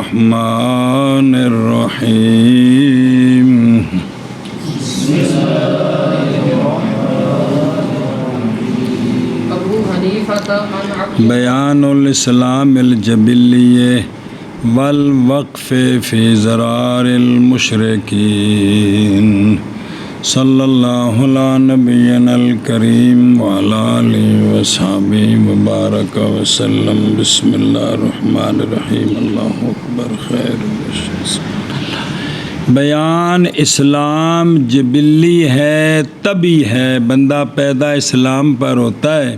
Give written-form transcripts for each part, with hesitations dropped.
الرحمن الرحیم بیان الاسلام الجبلی والوقف فی ضرار المشرکین صلی اللہ علی نبینا الکریم وعلی آلہ وصحبہ وبارک وسلم بسم اللہ الرحمن الرحیم اللہ اکبر خیر بیان اسلام جبلی ہے، طبی ہے، بندہ پیدا اسلام پر ہوتا ہے،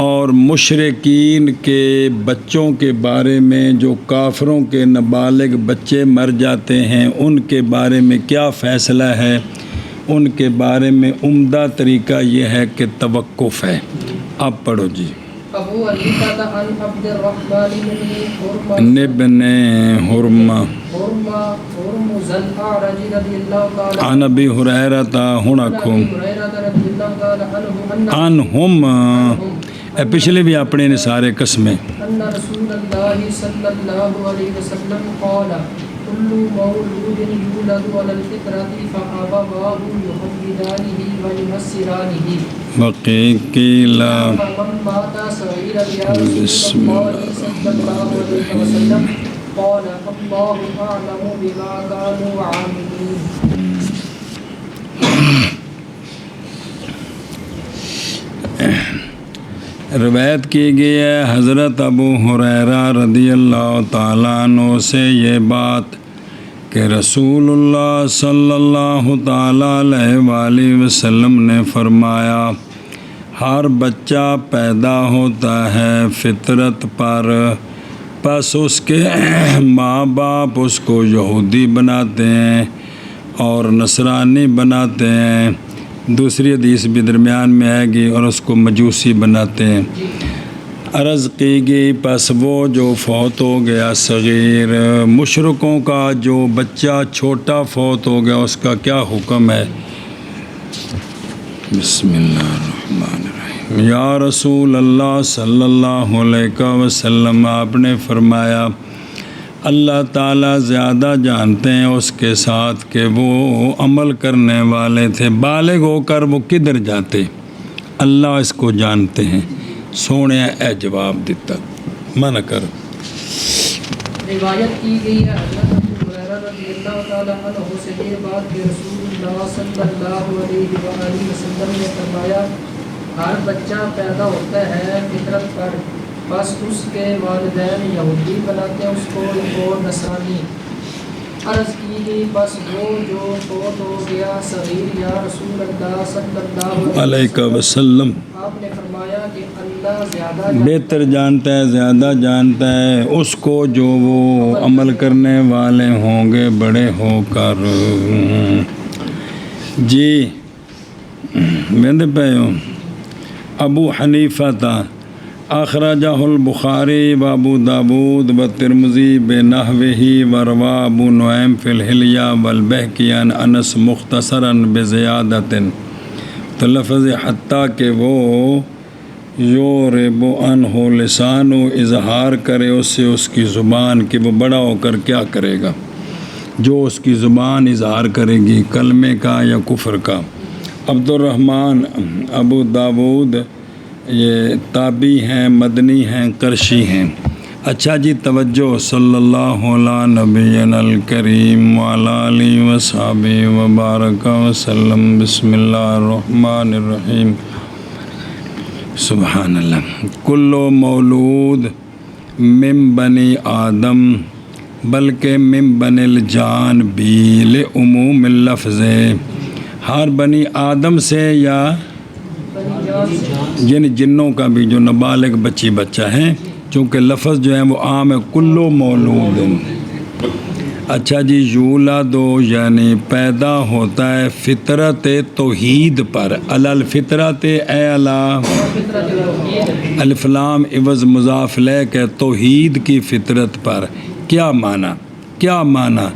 اور مشرکین کے بچوں کے بارے میں جو کافروں کے نابالغ بچے مر جاتے ہیں ان کے بارے میں کیا فیصلہ ہے، ان کے بارے میں عمدہ طریقہ یہ ہے کہ توقف ہے۔ اب پڑھو جی۔ ابو حنیفہ عن عبد الرحمن بن حرمہ عن ابی ہریرہ عنہم، پچھلے بھی اپنے نے سارے قسمیں۔ ان رسول اللہ صلی اللہ علیہ وسلم قال كل مولود يولد على الفطرة فأبواه يهودانه وينصرانه وقيل فمن مات صغيرا يا رسول الله صلى الله عليه وسلم قال الله أعلم بما كانوا عاملين۔ روایت کی گئی ہے حضرت ابو ہریرہ رضی اللہ تعالیٰ عنہ سے یہ بات کہ رسول اللہ صلی اللہ تعالیٰ علیہ وآلہ وسلم نے فرمایا، ہر بچہ پیدا ہوتا ہے فطرت پر، پس اس کے ماں باپ اس کو یہودی بناتے ہیں اور نصرانی بناتے ہیں، دوسری حدیث بھی درمیان میں آئے گی، اور اس کو مجوسی بناتے ہیں۔ عرض کی گئی پس وہ جو فوت ہو گیا صغیر، مشرکوں کا جو بچہ چھوٹا فوت ہو گیا اس کا کیا حکم ہے؟ بسم اللہ الرحمن الرحیم۔ یا رسول اللہ صلی اللہ علیہ وسلم، آپ نے فرمایا اللہ تعالیٰ زیادہ جانتے ہیں اس کے ساتھ کہ وہ عمل کرنے والے تھے، بالغ ہو کر وہ کدھر جاتے، اللہ اس کو جانتے ہیں۔ سونے اے جواب دیتا منع کر۔ روایت کی گئی ہے حضرت ابو ہریرہ رضی اللہ تعالیٰ عنہ سے یہ بات کہ رسول اللہ صلی اللہ علیہ وآلہ وسلم نے فرمایا، ہر بچہ پیدا ہوتا ہے فطرت پر، بس اس کے والدین یہودی بناتے ہیں اس کو اور نصرانی۔ عرض کی گئی بس وہ جو فوت ہو گیا صغیر یا رسول اللہ صلی اللہ علیہ وسلم، آپ نے فرمایا کہ اللہ زیادہ بہتر جانتا ہے، زیادہ جانتا ہے اس کو جو وہ عمل کرنے والے ہوں گے بڑے ہو کر۔ جی میں پہ ابو حنیفہ تھا، اخرجہ البخاری و ابو داود و ترمذی بنحوہ وروا ابو نعیم فی الحلیہ والبہقی عن انس مختصراً بزیادۃ، تو لفظ حتیٰ کہ وہ یورب عنہ لسان و اظہار کرے اس سے اس کی زبان کہ وہ بڑا ہو کر کیا کرے گا، جو اس کی زبان اظہار کرے گی کلمے کا یا کفر کا۔ عبد الرحمن ابو داود یہ تابعی ہیں، مدنی ہیں، قرشی ہیں۔ اچھا جی توجہ، صلی اللہ علی نبینا الکریم وعلی آلہ وصحبہ وبارک وسلم بسم اللہ الرحمن الرحیم۔ سبحان اللہ۔ کل مولود من بنی آدم، بلکہ من بنی الجان بھی لعموم اللفظ، ہر بنی آدم سے یا یعنی جنوں کا بھی جو نابالغ بچہ ہیں، چونکہ لفظ جو ہے وہ عام ہے، کلو مولود۔ اچھا جی، یولد یعنی پیدا ہوتا ہے فطرت توحید پر، علی الفطرت اے علی الف لام عوض مضاف الیہ کہ توحید کی فطرت پر۔ کیا معنی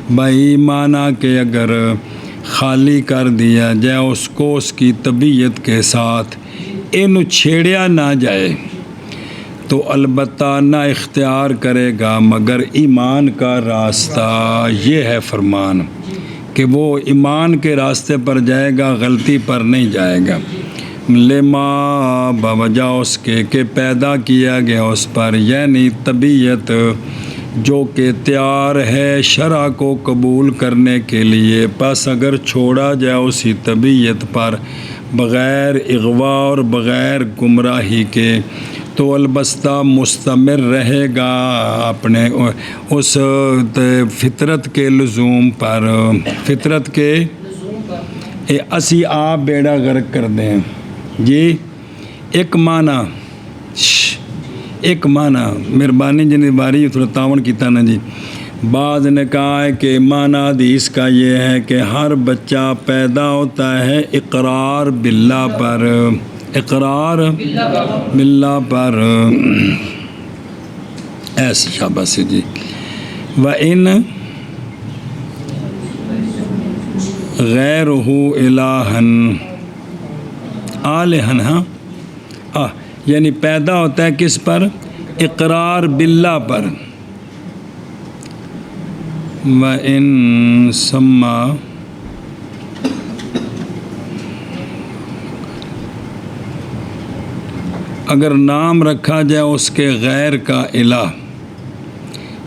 بھائی؟ معنی کہ اگر خالی کر دیا جائے اس کو اس کی طبیعت کے ساتھ، چھیڑیا نہ جائے، تو تو البتہ نہ اختیار کرے گا مگر ایمان کا راستہ. یہ ہے فرمان کہ وہ ایمان کے راستے پر جائے گا، غلطی پر نہیں جائے گا. لما بوجہ اس کے کہ پیدا کیا گیا اس پر، یعنی طبیعت جو کہ تیار ہے شرع کو قبول کرنے کے لیے. پس اگر چھوڑا جائے اسی طبیعت پر بغیر اغوا اور بغیر گمراہی کے تو البتہ مستمر رہے گا اپنے اس فطرت کے لزوم پر. فطرت کے اسی آپ بیڑا غرق کر دیں. جی ایک معنی مہربانی جن باری تھوڑا تعاون کیتا نا جی. بعض نے کہا ہے کہ معنی حدیث کا یہ ہے کہ ہر بچہ پیدا ہوتا ہے اقرار باللہ پر. اقرار باللہ پر ایسے شاباش جی. وَإِنْ غَيْرُهُ إِلَٰهًا آلہن. ہاں یعنی پیدا ہوتا ہے کس پر؟ اقرار باللہ پر. وَإِن سَمَّا اگر نام رکھا جائے اس کے غیر کا الہ،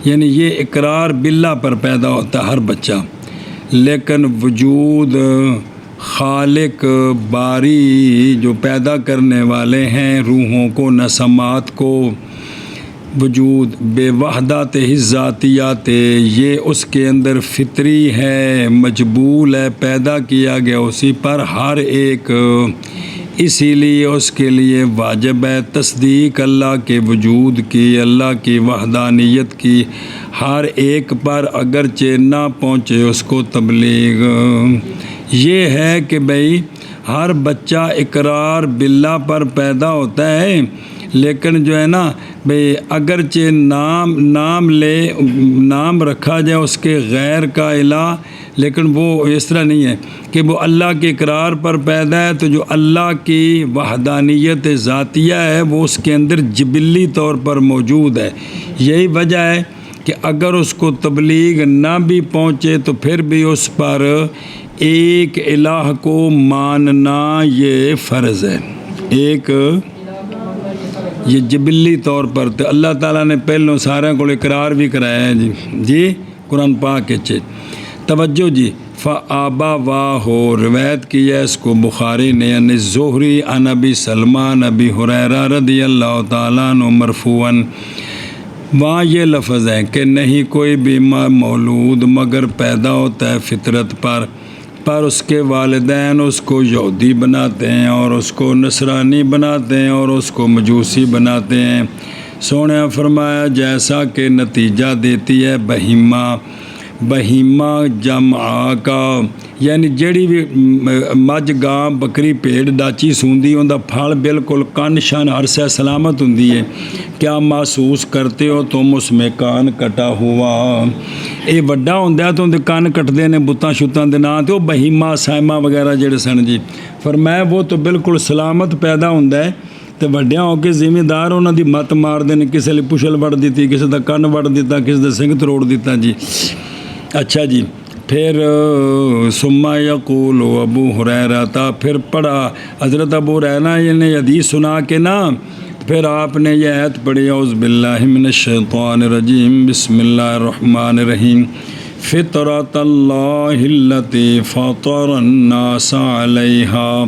یعنی یہ اقرار باللہ پر پیدا ہوتا ہے ہر بچہ، لیکن وجود خالق باری جو پیدا کرنے والے ہیں روحوں کو، نسمات کو، وجود بے وحدت ذاتیات، یہ اس کے اندر فطری ہے، مجبول ہے، پیدا کیا گیا اسی پر ہر ایک. اسی لیے اس کے لیے واجب ہے تصدیق اللہ کے وجود کی، اللہ کی وحدانیت کی ہر ایک پر، اگرچہ نہ پہنچے اس کو تبلیغ. یہ ہے کہ بھئی ہر بچہ اقرار باللہ پر پیدا ہوتا ہے، لیکن جو ہے نا بھئی اگرچہ نام رکھا جائے اس کے غیر کا الہ، لیکن وہ اس طرح نہیں ہے کہ وہ اللہ کے اقرار پر پیدا ہے تو جو اللہ کی وحدانیت ذاتیہ ہے وہ اس کے اندر جبلی طور پر موجود ہے. یہی وجہ ہے کہ اگر اس کو تبلیغ نہ بھی پہنچے تو پھر بھی اس پر ایک الہ کو ماننا یہ فرض ہے. ایک یہ جبلی طور پر تو اللہ تعالیٰ نے پہلوں سارے کو اقرار بھی کرایا ہے جی قرآن پاک کے. توجہ جی. فآبا واہ روایت کی ہے اس کو بخاری نے یعنی زہری عن ابی سلمان ابی ہریرہ رضی اللہ تعالیٰ عنہ مرفوعاً. وہاں یہ لفظ ہے کہ نہیں کوئی بھی مولود مگر پیدا ہوتا ہے فطرت پر اس کے والدین اس کو یہودی بناتے ہیں اور اس کو نصرانی بناتے ہیں اور اس کو مجوسی بناتے ہیں. سونے فرمایا جیسا کہ نتیجہ دیتی ہے بہیمہ جمع کا، یعنی جیڑی بھی مجھ گاں بکری پیڑ ڈاچی سوندی ان دا پھل بالکل کان شان ہر سے سلامت ہوندی ہے. کیا محسوس کرتے ہو تم اس میں کان کٹا ہوا؟ یہ وڈا ہوندا تو اندے کان کٹدے نے بتاں شتاں دے نام تے وہ بہیمہ سائمہ وغیرہ جڑے سن جی. فرمایا وہ تو بالکل سلامت پیدا ہوندا ہے تو وڈیاں ہو کے ذمہ دار انہاں دی مت مار دے نے، کسے لئی پچھل وڑ دیتی، کسے دا کن وڑ دیتا، کسے دا سنگ تروڑ دیتا جی. اچھا جی. پھر ثم یقول ابو ہریرہ تا پھر پڑھا حضرت ابو ہریرہ نے حدیث سنا کے نا پھر آپ نے یہ آیت پڑھی اعوذ باللہ من الشیطان الرجیم بسم اللہ الرحمن الرحیم فطرۃ اللہ التی فطر الناس علیہا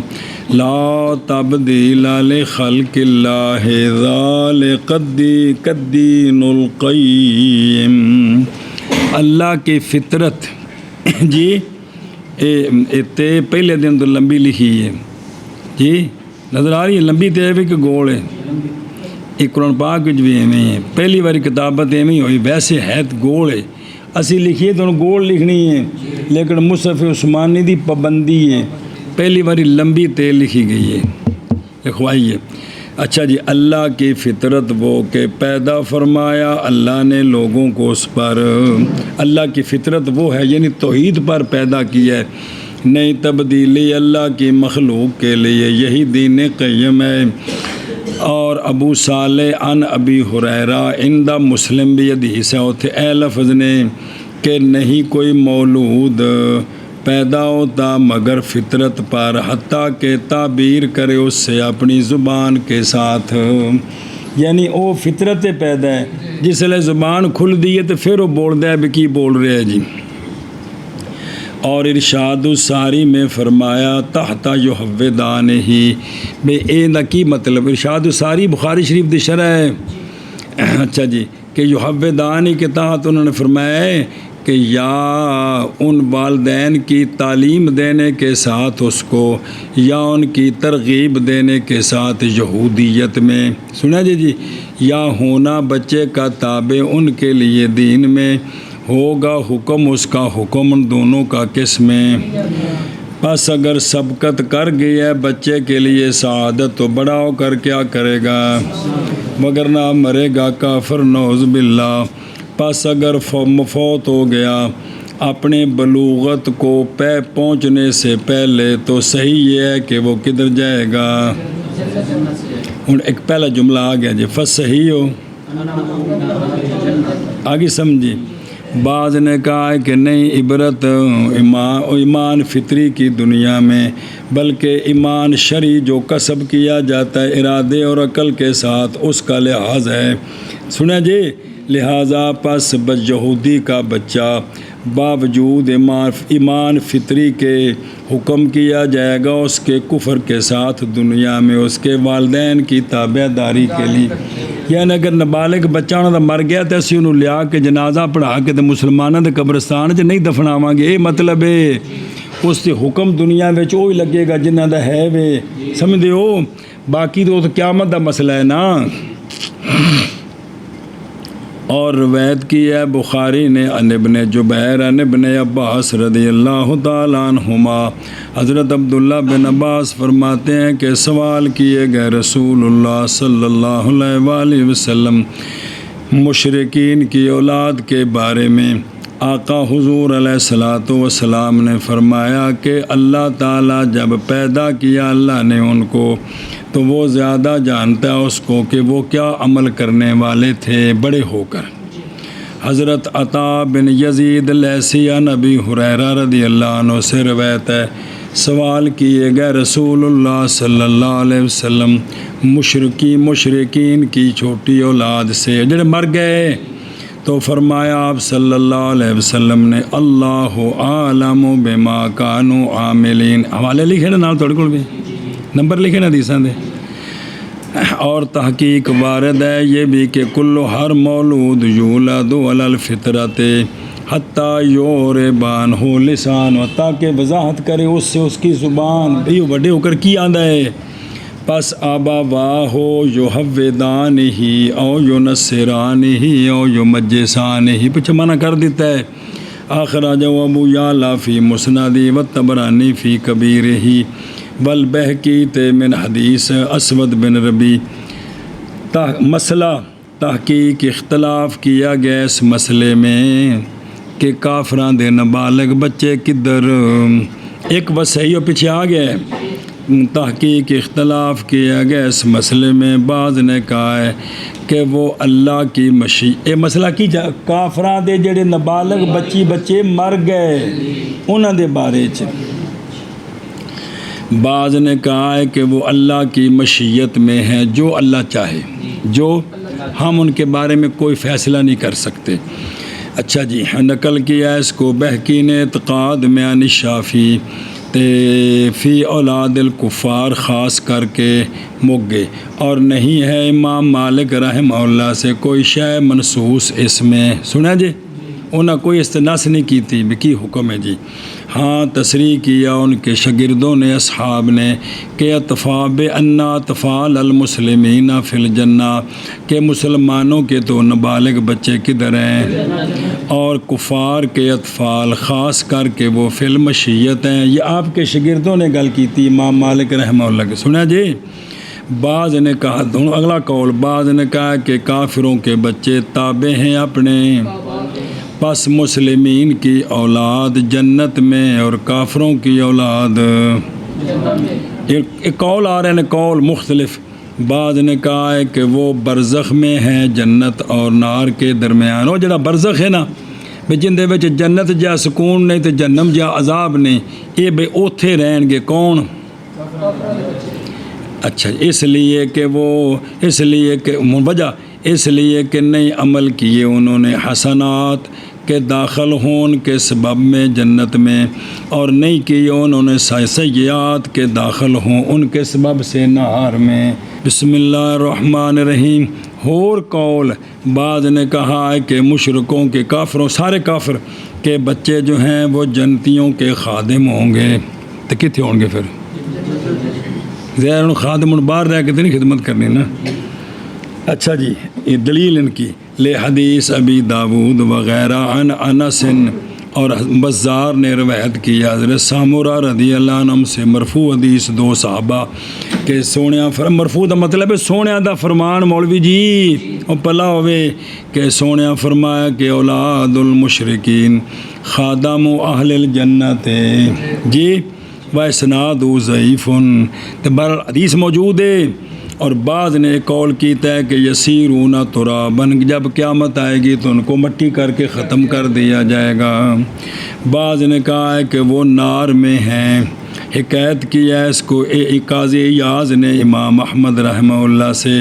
لا تبدیل لخلق اللہ ذالک الدین القیم. اللہ کی فطرت جی تے پہلے دن تو لمبی لکھی ہے جی نظر آ رہی ہے، لمبی تے بھی کہ گول ہے. ایک قرآن پاک کچھ بھی ایویں ہے، پہلی باری کتابت ایویں ہوئی، ویسے ہے تو گول ہے، اسی لکھیے تو گول لکھنی ہے، لیکن مصحف عثمانی دی پابندی ہے، پہلی باری لمبی تے لکھی گئی ہے لکھوائی ہے. اچھا جی. اللہ کی فطرت وہ کہ پیدا فرمایا اللہ نے لوگوں کو اس پر، اللہ کی فطرت وہ ہے یعنی توحید پر پیدا کی ہے، نہیں تبدیلی اللہ کی مخلوق کے لیے، یہی دین قیم ہے. اور ابو صالح ان ابی ہریرہ عند مسلم بھی حدیث ہے اتنے اے لفظ نے کہ نہیں کوئی مولود پیدا ہوتا مگر فطرت پر حتیٰ کہ تعبیر کرے اس سے اپنی زبان کے ساتھ، یعنی وہ فطرت پیدا ہے جس لئے زبان کھل دی ہے تو پھر وہ بول دے بھی کی بول رہے ہیں جی۔ اور ارشاد الساری میں فرمایا تحت یحودان ہی بے اے نہ کی مطلب ارشاد الساری بخاری شریف دی شرح ہے، اچھا جی، کہ یحودان ہی کے تحت انہوں نے فرمایا ہے کہ یا ان والدین کی تعلیم دینے کے ساتھ اس کو یا ان کی ترغیب دینے کے ساتھ یہودیت میں، سنا جی، یا ہونا بچے کا تابع ان کے لیے دین میں ہوگا حکم اس کا حکم ان دونوں کا کس میں، پس اگر سبقت کر گئی ہے بچے کے لیے سعادت تو بڑا ہو کر کیا کرے گا، وگرنہ مرے گا کافر نعوذ باللہ۔ پس اگر فوت ہو گیا اپنے بلوغت کو پہنچنے سے پہلے تو صحیح یہ ہے کہ وہ کدھر جائے گا، ایک پہلا جملہ آ گیا جی، فصحیح ہو آگے سمجھی۔ بعض نے کہا ہے کہ نہیں عبرت ایمان فطری کی دنیا میں بلکہ ایمان شرعی جو کسب کیا جاتا ہے ارادے اور عقل کے ساتھ اس کا لحاظ ہے، سنا جی، لہٰذا پس یہودی کا بچہ باوجود ایمان فطری کے حکم کیا جائے گا اس کے کفر کے ساتھ دنیا میں اس کے والدین کی تابع داری کے لیے، یعنی اگر نابالغ بچہ انہوں کا مر گیا تو اسی انہوں لیا کے جنازہ پڑھا کے مسلمانوں کے قبرستان چ نہیں دفناواں گے، یہ مطلب ہے اس کے حکم دنیا میں وہی لگے گا جنہ دا ہے وے، سمجھتے ہو، باقی تو قیامت دا مسئلہ ہے نا۔ اور روایت کی ہے بخاری نے عن ابن جبیر عن ابن عباس رضی اللہ تعالیٰ عنہما، حضرت عبداللہ بن عباس فرماتے ہیں کہ سوال کیے گئے رسول اللہ صلی اللہ علیہ وآلہ وسلم مشرکین کی اولاد کے بارے میں، آقا حضور علیہ الصلوۃ والسلام نے فرمایا کہ اللہ تعالیٰ جب پیدا کیا اللہ نے ان کو تو وہ زیادہ جانتا ہے اس کو کہ وہ کیا عمل کرنے والے تھے بڑے ہو کر۔ حضرت عطا بن یزید لیثی عن ابی ہریرہ رضی اللہ عنہ سے روایت ہے، سوال کیے گئے رسول اللہ صلی اللہ علیہ وسلم مشرکین کی چھوٹی اولاد سے جڑے مر گئے، تو فرمایا آپ صلی اللہ علیہ وسلم نے اللہ عالم بما کانوا عاملین، حوالے لکھے نا نال تھوڑے کول بھی نمبر لکھے نا حدیثاں دے، اور تحقیق وارد ہے یہ بھی کہ کل ہر مولود یولد علی الفطرت حتیٰ یوربان ہو لسان، تاکہ وضاحت کرے اس سے اس کی زبان بھی بڑے ہو کر کی آندا ہے، پس ابواہ یحودان ہی او ینصران ہی او یمجسان ہی، پیچھے منع کر دیتا ہے، اخرجہ ابو یعلا فی مسندی والطبرانی فی کبیر ہی والبہقی من حدیث اسود بن ربی۔ مسئلہ تحقیق اختلاف کیا گیا اس مسئلے میں کہ کافران دے نابالغ بچے کدھر، ایک بس صحیح اور پیچھے آ گیا ہے، تحقیق اختلاف کیا گیا اس مسئلے میں، بعض نے کہا ہے کہ وہ اللہ کی مشیت، مسئلہ کی کافران دے جڑے نابالغ بچے مر گئے انہاں دے بارے چ، بعض نے کہا ہے کہ وہ اللہ کی مشیت میں ہے، جو اللہ چاہے، جو ہم ان کے بارے میں کوئی فیصلہ نہیں کر سکتے۔ اچھا جی، نقل کیا اس کو بہقی نے اعتقاد میں عن شافعی فی اولاد الکفار خاص کر کے مگے، اور نہیں ہے امام مالک رحمہ اللہ سے کوئی شے منصوص اس میں، سنا جی، انہاں کوئی استناس نہیں کی تھی کی حکم ہے جی، ہاں تصریح کیا ان کے شاگردوں نے اصحاب نے کہ اطفاء بأن اطفال المسلمین فی الجنہ، کہ مسلمانوں کے تو نابالغ بچے کدھر ہیں، اور کفار کے اطفال خاص کر کے وہ فی المشیت ہیں، یہ آپ کے شاگردوں نے گل کی تھی امام مالک رحمہ اللہ کے، سنا جی۔ بعض نے کہا، اگلا قول، بعض نے کہا کہ کافروں کے بچے تابع ہیں اپنے، پس مسلمین کی اولاد جنت میں اور کافروں کی اولاد، ایک قول آ رہے ہیں، قول مختلف، بعض نے کہا ہے کہ وہ برزخ میں ہے جنت اور نار کے درمیان. وہ جڑا برزخ ہے نا بھی جندے وچ جنت جا سکون نہیں تے جہنم جا عذاب نہیں, یہ بھئی اوتھے رہن گے کون؟ اچھا, اس لیے کہ وجہ اس لیے کہ نہیں عمل کیے انہوں نے حسنات کے داخل ہون کے سبب میں جنت میں, اور نہیں کیے انہوں نے سیئات کے داخل ہوں ان کے سبب سے نار میں. بسم اللہ الرحمن الرحیم. اور قول بعض نے کہا ہے کہ مشرکوں کے کافروں, سارے کافر کے بچے جو ہیں وہ جنتیوں کے خادم ہوں گے. تو کتنے ہوں گے پھر؟ ظاہر خادم باہر رہ کے تو نہیں خدمت کرنی نا. اچھا جی, یہ دلیل ان کی لے حدیث ابی داود وغیرہ عن انس, اور بزار نے روایت کی حضرت سامورہ رضی اللہ عنہ سے مرفوع حدیث دو صحابہ کہ سونیا مرفوع دا مطلب ہے سونیا دا فرمان مولوی جی اور پلا ہوئے کہ سونیا فرمایا کہ اولاد المشرکین خادم اہل الجنت جی و اسناد ضعیف. تو بہرحال حدیث موجود ہے. اور بعض نے قول کیتا ہے کہ یسیرون ترابن, جب قیامت آئے گی تو ان کو مٹی کر کے ختم کر دیا جائے گا. بعض نے کہا ہے کہ وہ نار میں ہیں. حکایت کی ہے اس کو قاضی ایاز نے امام احمد رحمہ اللہ سے,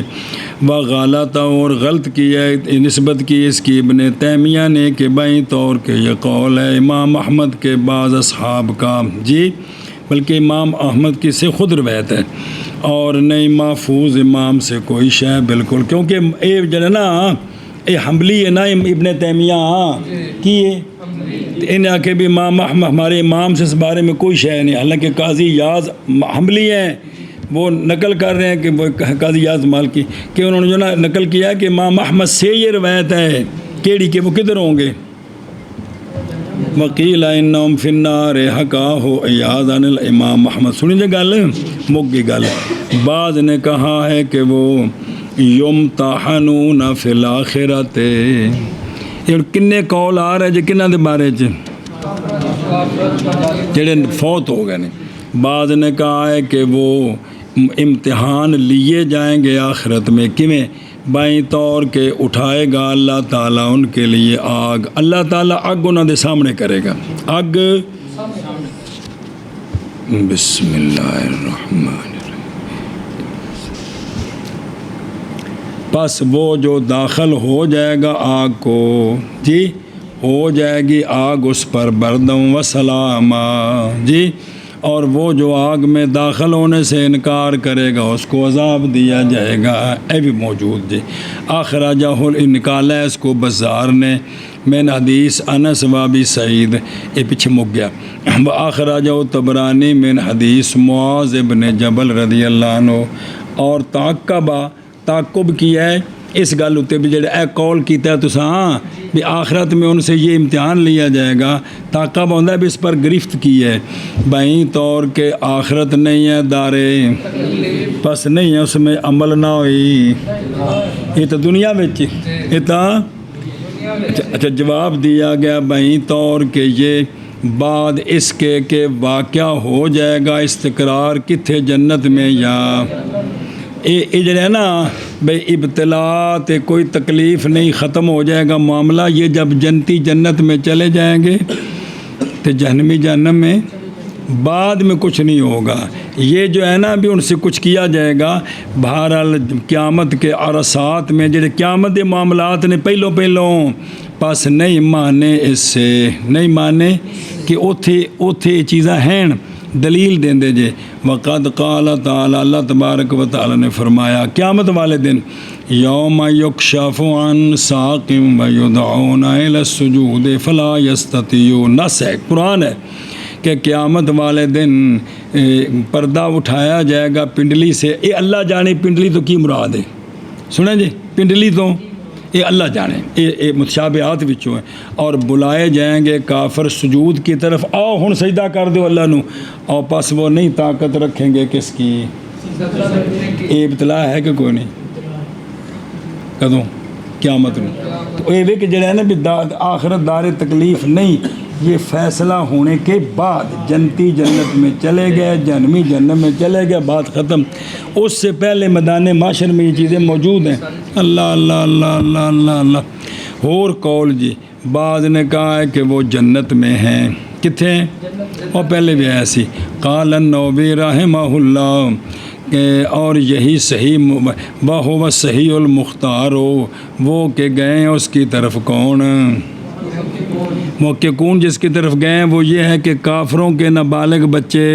غلط اور غلط کی ہے نسبت کی اس کی ابن تیمیہ نے کہ بائیں طور کے یہ قول ہے امام احمد کے بعض اصحاب کا جی, بلکہ امام احمد کی سے خود روایت ہے اور نہیں محفوظ امام سے کوئی شے بالکل, کیونکہ اے جو نا اے حنبلی ہے نا ابن تیمیہ کی ہے, انہیں آ کے بھی امام احمد ہمارے امام سے اس بارے میں کوئی شے نہیں. حالانکہ قاضی یاز حنبلی ہیں, وہ نقل کر رہے ہیں کہ وہ قاضی یاز مالکی کہ انہوں نے جو نا نقل کیا کہ امام احمد سے یہ روایت ہے کیڑی کہ وہ کدھر ہوں گے. وکیل انہم فی النار حکاہ ایاز عن الامام احمد. سنیں جے گل مک گئی گل. بعض نے کہا ہے کہ وہ یمتحنون فی الآخرۃ, یہ کنے قول آ رہے جی کنہ دے بارے چ جڑے فوت ہو گئے نے. بعض نے کہا ہے کہ وہ امتحان لیے جائیں گے آخرت میں, کیویں بائیں طور کے اٹھائے گا اللہ تعالیٰ ان کے لیے آگ, اللہ تعالیٰ آگ انہوں دے سامنے کرے گا آگ. بسم اللہ الرحمن الرحیم. پس وہ جو داخل ہو جائے گا آگ کو جی, ہو جائے گی آگ اس پر بردم و سلاما جی, اور وہ جو آگ میں داخل ہونے سے انکار کرے گا اس کو عذاب دیا جائے گا. اے بھی موجود جی. اخرجہ نکالا اس کو بزار نے من حدیث انس و ابی سعید, یہ پیچھے مک گیا. اخرجہ طبرانی من حدیث معاذ ابن جبل رضی اللہ عنہ, اور تعقب کیا ہے اس گل اتنے بھی جڑے اے قول کیتا ہے تساں بھی آخرت میں ان سے یہ امتحان لیا جائے گا, تعقب ہوتا ہے بھی اس پر گرفت کی ہے بائیں طور کے آخرت نہیں ہے دارے پس نہیں ہے اس میں عمل نہ ہوئی. یہ تو دنیا میں یہ تو اچھا جواب دیا گیا بائیں طور کہ یہ بعد اس کے کہ واقعہ ہو جائے گا استقرار کتھے جنت میں, یا یہ جو ہے نا بھئی ابتلا تے کوئی تکلیف نہیں, ختم ہو جائے گا معاملہ. یہ جب جنتی جنت میں چلے جائیں گے تو جہنمی جہنم میں بعد میں کچھ نہیں ہوگا. یہ جو ہے نا بھی ان سے کچھ کیا جائے گا. بہرحال قیامت کے عرصات میں جڑے قیامت کے معاملات نے پہلوں پس نہیں مانے, اس سے نہیں مانے کہ اوتھے چیزاں ہیں. دلیل دیں دے جے وقد قال تعالی, اللہ تبارک و تعالی نے فرمایا قیامت والے دن یوم یکشف عن ساق و یدعون الی السجود فلا یستطیعون. نص ہے قرآن ہے کہ قیامت والے دن پردہ اٹھایا جائے گا پنڈلی سے. یہ اللہ جانے پنڈلی تو کی مراد ہے, سنیں جی پنڈلی تو یہ اللہ جانے, یہ متشابہات وچوں ہیں. اور بلائے جائیں گے کافر سجود کی طرف, آؤ ہن سجدہ کر دو اللہ نو, اور پس وہ نہیں طاقت رکھیں گے کس کی. یہ ابتلا ہے کہ کوئی نہیں کدوں قیامت میں. تو یہ کہ جڑا ہے نا بھی آخرت دار تکلیف نہیں, یہ فیصلہ ہونے کے بعد جنتی جنت میں چلے گئے، جہنمی جہنم میں چلے گئے، بات ختم۔ اس سے پہلے میدان معاشر میں یہ چیزیں موجود ہیں۔ اللہ اللہ اللہ اللہ اللہ اللہ۔ اور قول جی بعض نے کہا ہے کہ وہ جنت میں ہیں، کتنے ہیں؟ اور پہلے بھی ایسی قال النووی رحمہ اللہ کہ اور یہی صحیح وہ صحیح المختار ہو، وہ کہ گئے ہیں اس کی طرف کون؟ محققون جس کی طرف گئے ہیں وہ یہ ہے کہ کافروں کے نابالغ بچے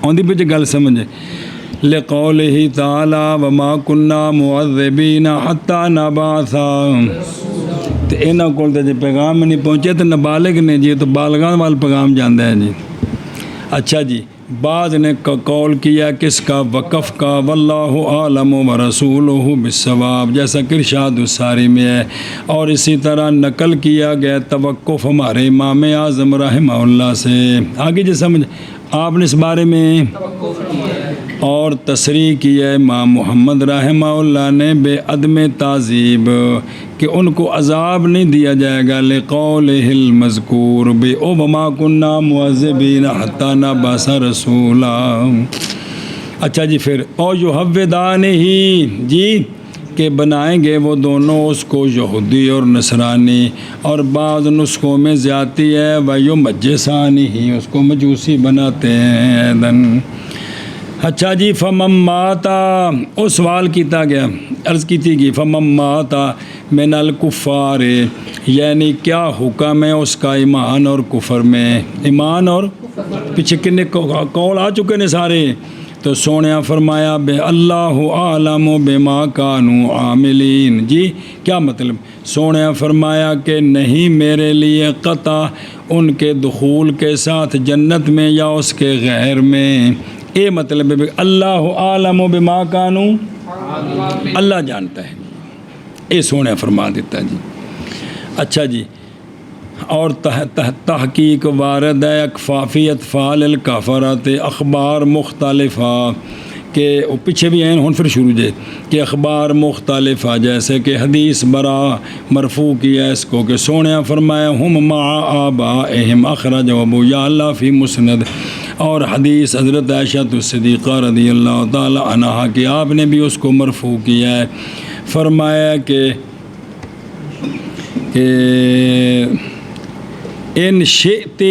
آندھی پہ گل سمجھے لقولہ تعالی وما کننا معذبین حتی نبعثا، تو انہاں کول تے جی پیغام نہیں پہنچے تو نابالغ نے جی تو بالغاں وال پیغام جاندا ہے جی۔ اچھا جی بعض نے قول کیا کس کا؟ وقف کا، واللہ عالم ورسولہ بالصواب، جیسا کہ ارشاد الساری میں ہے، اور اسی طرح نقل کیا گیا توقف ہمارے امام اعظم رحمہ اللہ سے۔ آگے جی سمجھ آپ نے اس بارے میں اور تصریح کیا ہے امام محمد رحمہ اللہ نے بے عدم تعذیب کہ ان کو عذاب نہیں دیا جائے گا، لقولہ المذکور بے او وما کننا معذبین حتی نبعث رسولا۔ اچھا جی پھر اور یحودان ہی جی کہ بنائیں گے وہ دونوں اس کو یہودی اور نصرانی، اور بعض نسخوں میں زیادتی ہے ویمجسانی ہی، اس کو مجوسی بناتے ہیں ایدن۔ اچھا جی فمن ماتا وہ سوال کیتا گیا، عرض کی گئی فمن ماتا من الکفار، یعنی کیا حکم ہے اس کا ایمان اور کفر میں؟ ایمان اور پیچھے کنے قول آ چکے نے سارے، تو سونیا فرمایا بے اللہ عالم بما کانوا عاملین۔ جی کیا مطلب؟ سونیا فرمایا کہ نہیں میرے لیے قطع ان کے دخول کے ساتھ جنت میں یا اس کے غیر میں، اے مطلب ہے اللہ عالم بما کانوا، اللہ جانتا ہے، اے سونے فرما دیتا ہے جی۔ اچھا جی اور تحقیق وارد ہے اکفافی اطفال الکفرات اخبار مختلفہ کہ پیچھے بھی ہیں، ہن پھر شروع جے کہ اخبار مختلفہ جیسے کہ حدیث برا مرفوع کیا اس کو کہ سونیا فرمایا ہم مع آبائہم اخرج ابو یعلا فی مسند، اور حدیث حضرت عائشہ صدیقہ رضی اللہ تعالی عنہا کہ آپ نے بھی اس کو مرفوع کیا ہے، فرمایا کہ ان شئت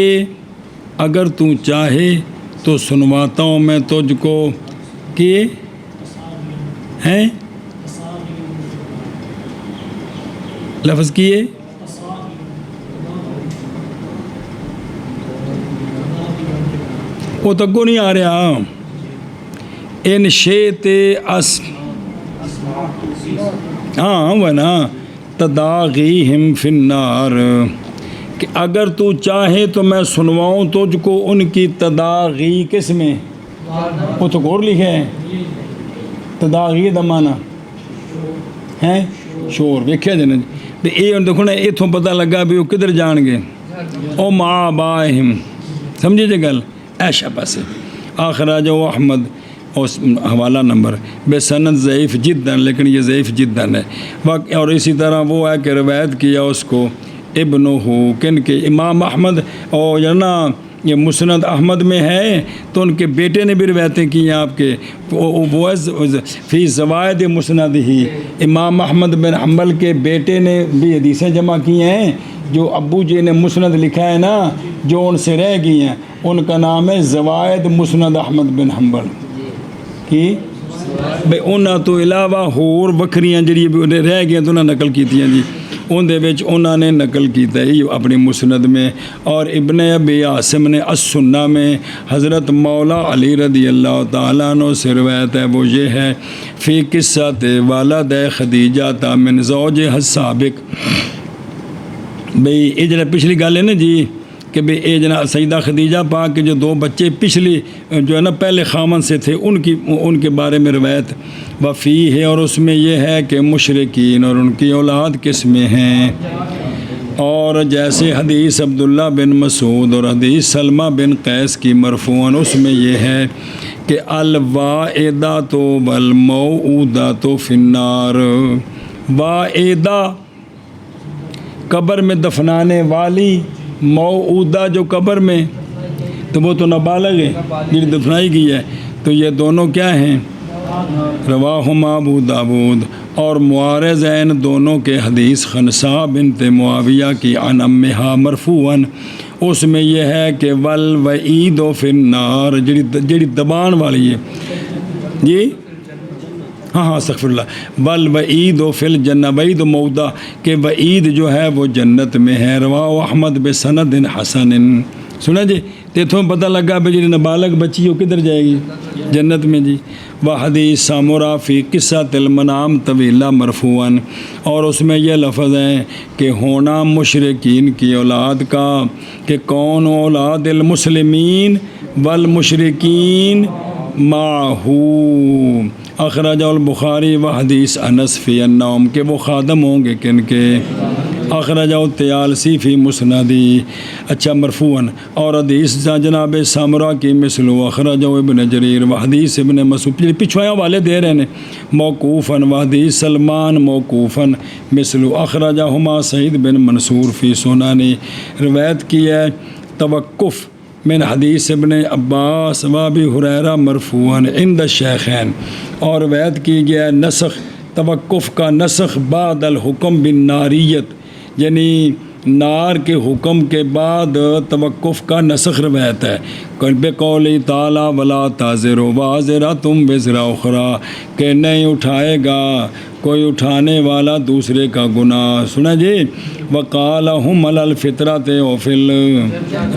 اگر تو چاہے تو سنواتا ہوں میں تجھ کو کہ ہیں لفظ کیے وہ تک نہیں آ رہا، ان شئت ہاں ونا تداغیہم فی النار، کہ اگر تو چاہے تو میں سنواؤں تجھ کو ان کی تداغی کس میں؟ وہ تو غور لکھے ہے تداغی دا معنی ہے شور، ویکھیا جی تے اے دیکھو نا اتوں پتہ لگا بھی وہ کدھر جان گے، او مع باہم، سمجھے جی گل ایشا پاسے اخرج احمد اس حوالہ نمبر بے سند ضعیف جدا، لیکن یہ ضعیف جدا ہے، اور اسی طرح وہ ہے کہ روایت کیا اس کو ابن کن کے امام احمد، اور یا نا یہ مسند احمد میں ہے تو ان کے بیٹے نے بھی روایتیں کی ہیں آپ کے، وہ فی زوائد مسند ہی، امام احمد بن حنبل کے بیٹے نے بھی حدیثیں جمع کی ہیں، جو ابو جی نے مسند لکھا ہے نا جو ان سے رہ گئی ہیں، ان کا نام ہے زوائد مسند احمد بن حنبل کی، بے انہاں تو علاوہ ہور وکھریاں جڑی رہ گئی تو انہاں نقل کیتیاں جی، ان دے وچ انہاں نے نقل کیتا ہے اپنی مسند میں، اور ابن ابی عاصم نے السنہ میں حضرت مولا علی رضی اللہ تعالیٰ عنہ سے روایت ہے، وہ یہ ہے فی قصۃ والد خدیجہ من زوجہ السابق، بھئی یہ جڑا پچھلی گل ہے نا جی کہ بھئی اے جناب سیدہ خدیجہ پاک کے جو دو بچے پچھلی جو ہے نا پہلے خامن سے تھے ان کے بارے میں روایت وفی ہے، اور اس میں یہ ہے کہ مشرکین اور ان کی اولاد کس میں ہیں، اور جیسے حدیث عبداللہ بن مسعود اور حدیث سلمہ بن قیس کی مرفوعاً اس میں یہ ہے کہ الواعدۃ والموعودۃ فی النار، واعدہ قبر میں دفنانے والی موعودہ جو قبر میں، تو وہ تو نابالغ ہے جن دفنائی گئی ہے، تو یہ دونوں کیا ہیں؟ رواہما ابو داود، اور معارض ہیں ان دونوں کے حدیث خنسا بنت معاویہ کی عن امہا مرفوعاً، اس میں یہ ہے کہ والوعید فی النار، جڑی دبان والی ہے جی، ہاں استغفر اللہ، والوعید فی الجنہ، وعید موعودہ کہ وعید جو ہے وہ جنت میں ہے، رواہ احمد بسند حسن، سنا جی، تیتھوں پتہ لگا بھائی جی نابالغ بچی وہ کدھر جائے گی؟ جنت میں جی۔ وحدیث سامورا فی قصۃ المنام طویلہ مرفوعاً، اور اس میں یہ لفظ ہیں کہ ہونا مشرکین کی اولاد کا، کہ کون اولاد المسلمین والمشرکین معہو، اخرج البخاری وحدیث انس فی النوم، کہ وہ خادم ہوں گے کن کے؟ اخرج الطیالسی فی مسندی، اچھا مرفوعاً، اور حدیث جناب سامرہ کی مثل اخرج ابن جریر وحدیث ابن مسعود، پچھوائے والے دے رہے ہیں، موقوفاً وحدیث سلمان موقوفاً مثل اخرجہما سعید بن منصور فی سنانی، روایت کی ہے توقف من حدیث ابن عباس و ابی ہریرہ مرفوعاً عند الشیخین، اور روایت کی گیا نسخ، توقف کا نسخ بعد الحکم بالناریت، یعنی نار کے حکم کے بعد توقف کا نسخ روایت ہے، بقول تعالیٰ ولا تازر وازرۃ وزر اخری، کہ نہیں اٹھائے گا کوئی اٹھانے والا دوسرے کا گناہ، سنا جی۔ وقال ہم علی الفطرۃ وفل،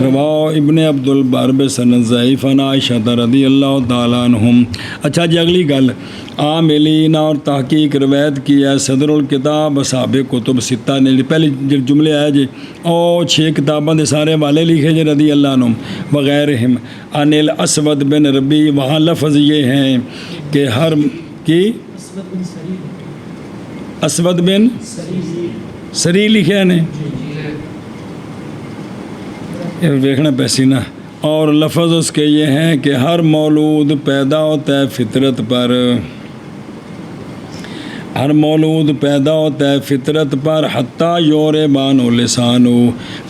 رواہ ابن عبد البر بسند ضعیف عن عائشہ رضی اللہ تعالیٰ عنہم۔ اچھا جی اگلی گل، عاملین اور تحقیق روایت کی ہے صدر الکتاب اصحاب کتب ستہ نے، پہلے جملے آئے جی، اور 6 کتابوں دے سارے والے لکھے جی رضی اللہ عنہم وغیرہم، عن الاسود بن ربی، وہاں لفظ یہ ہیں کہ ہر کی اسود بن سری لکھے نے، دیکھنا پیسی نا، اور لفظ اس کے یہ ہیں کہ ہر مولود پیدا ہوتا ہے فطرت پر، ہر مولود پیدا ہوتا ہے فطرت پر، حتیٰ یوربان و لسانو،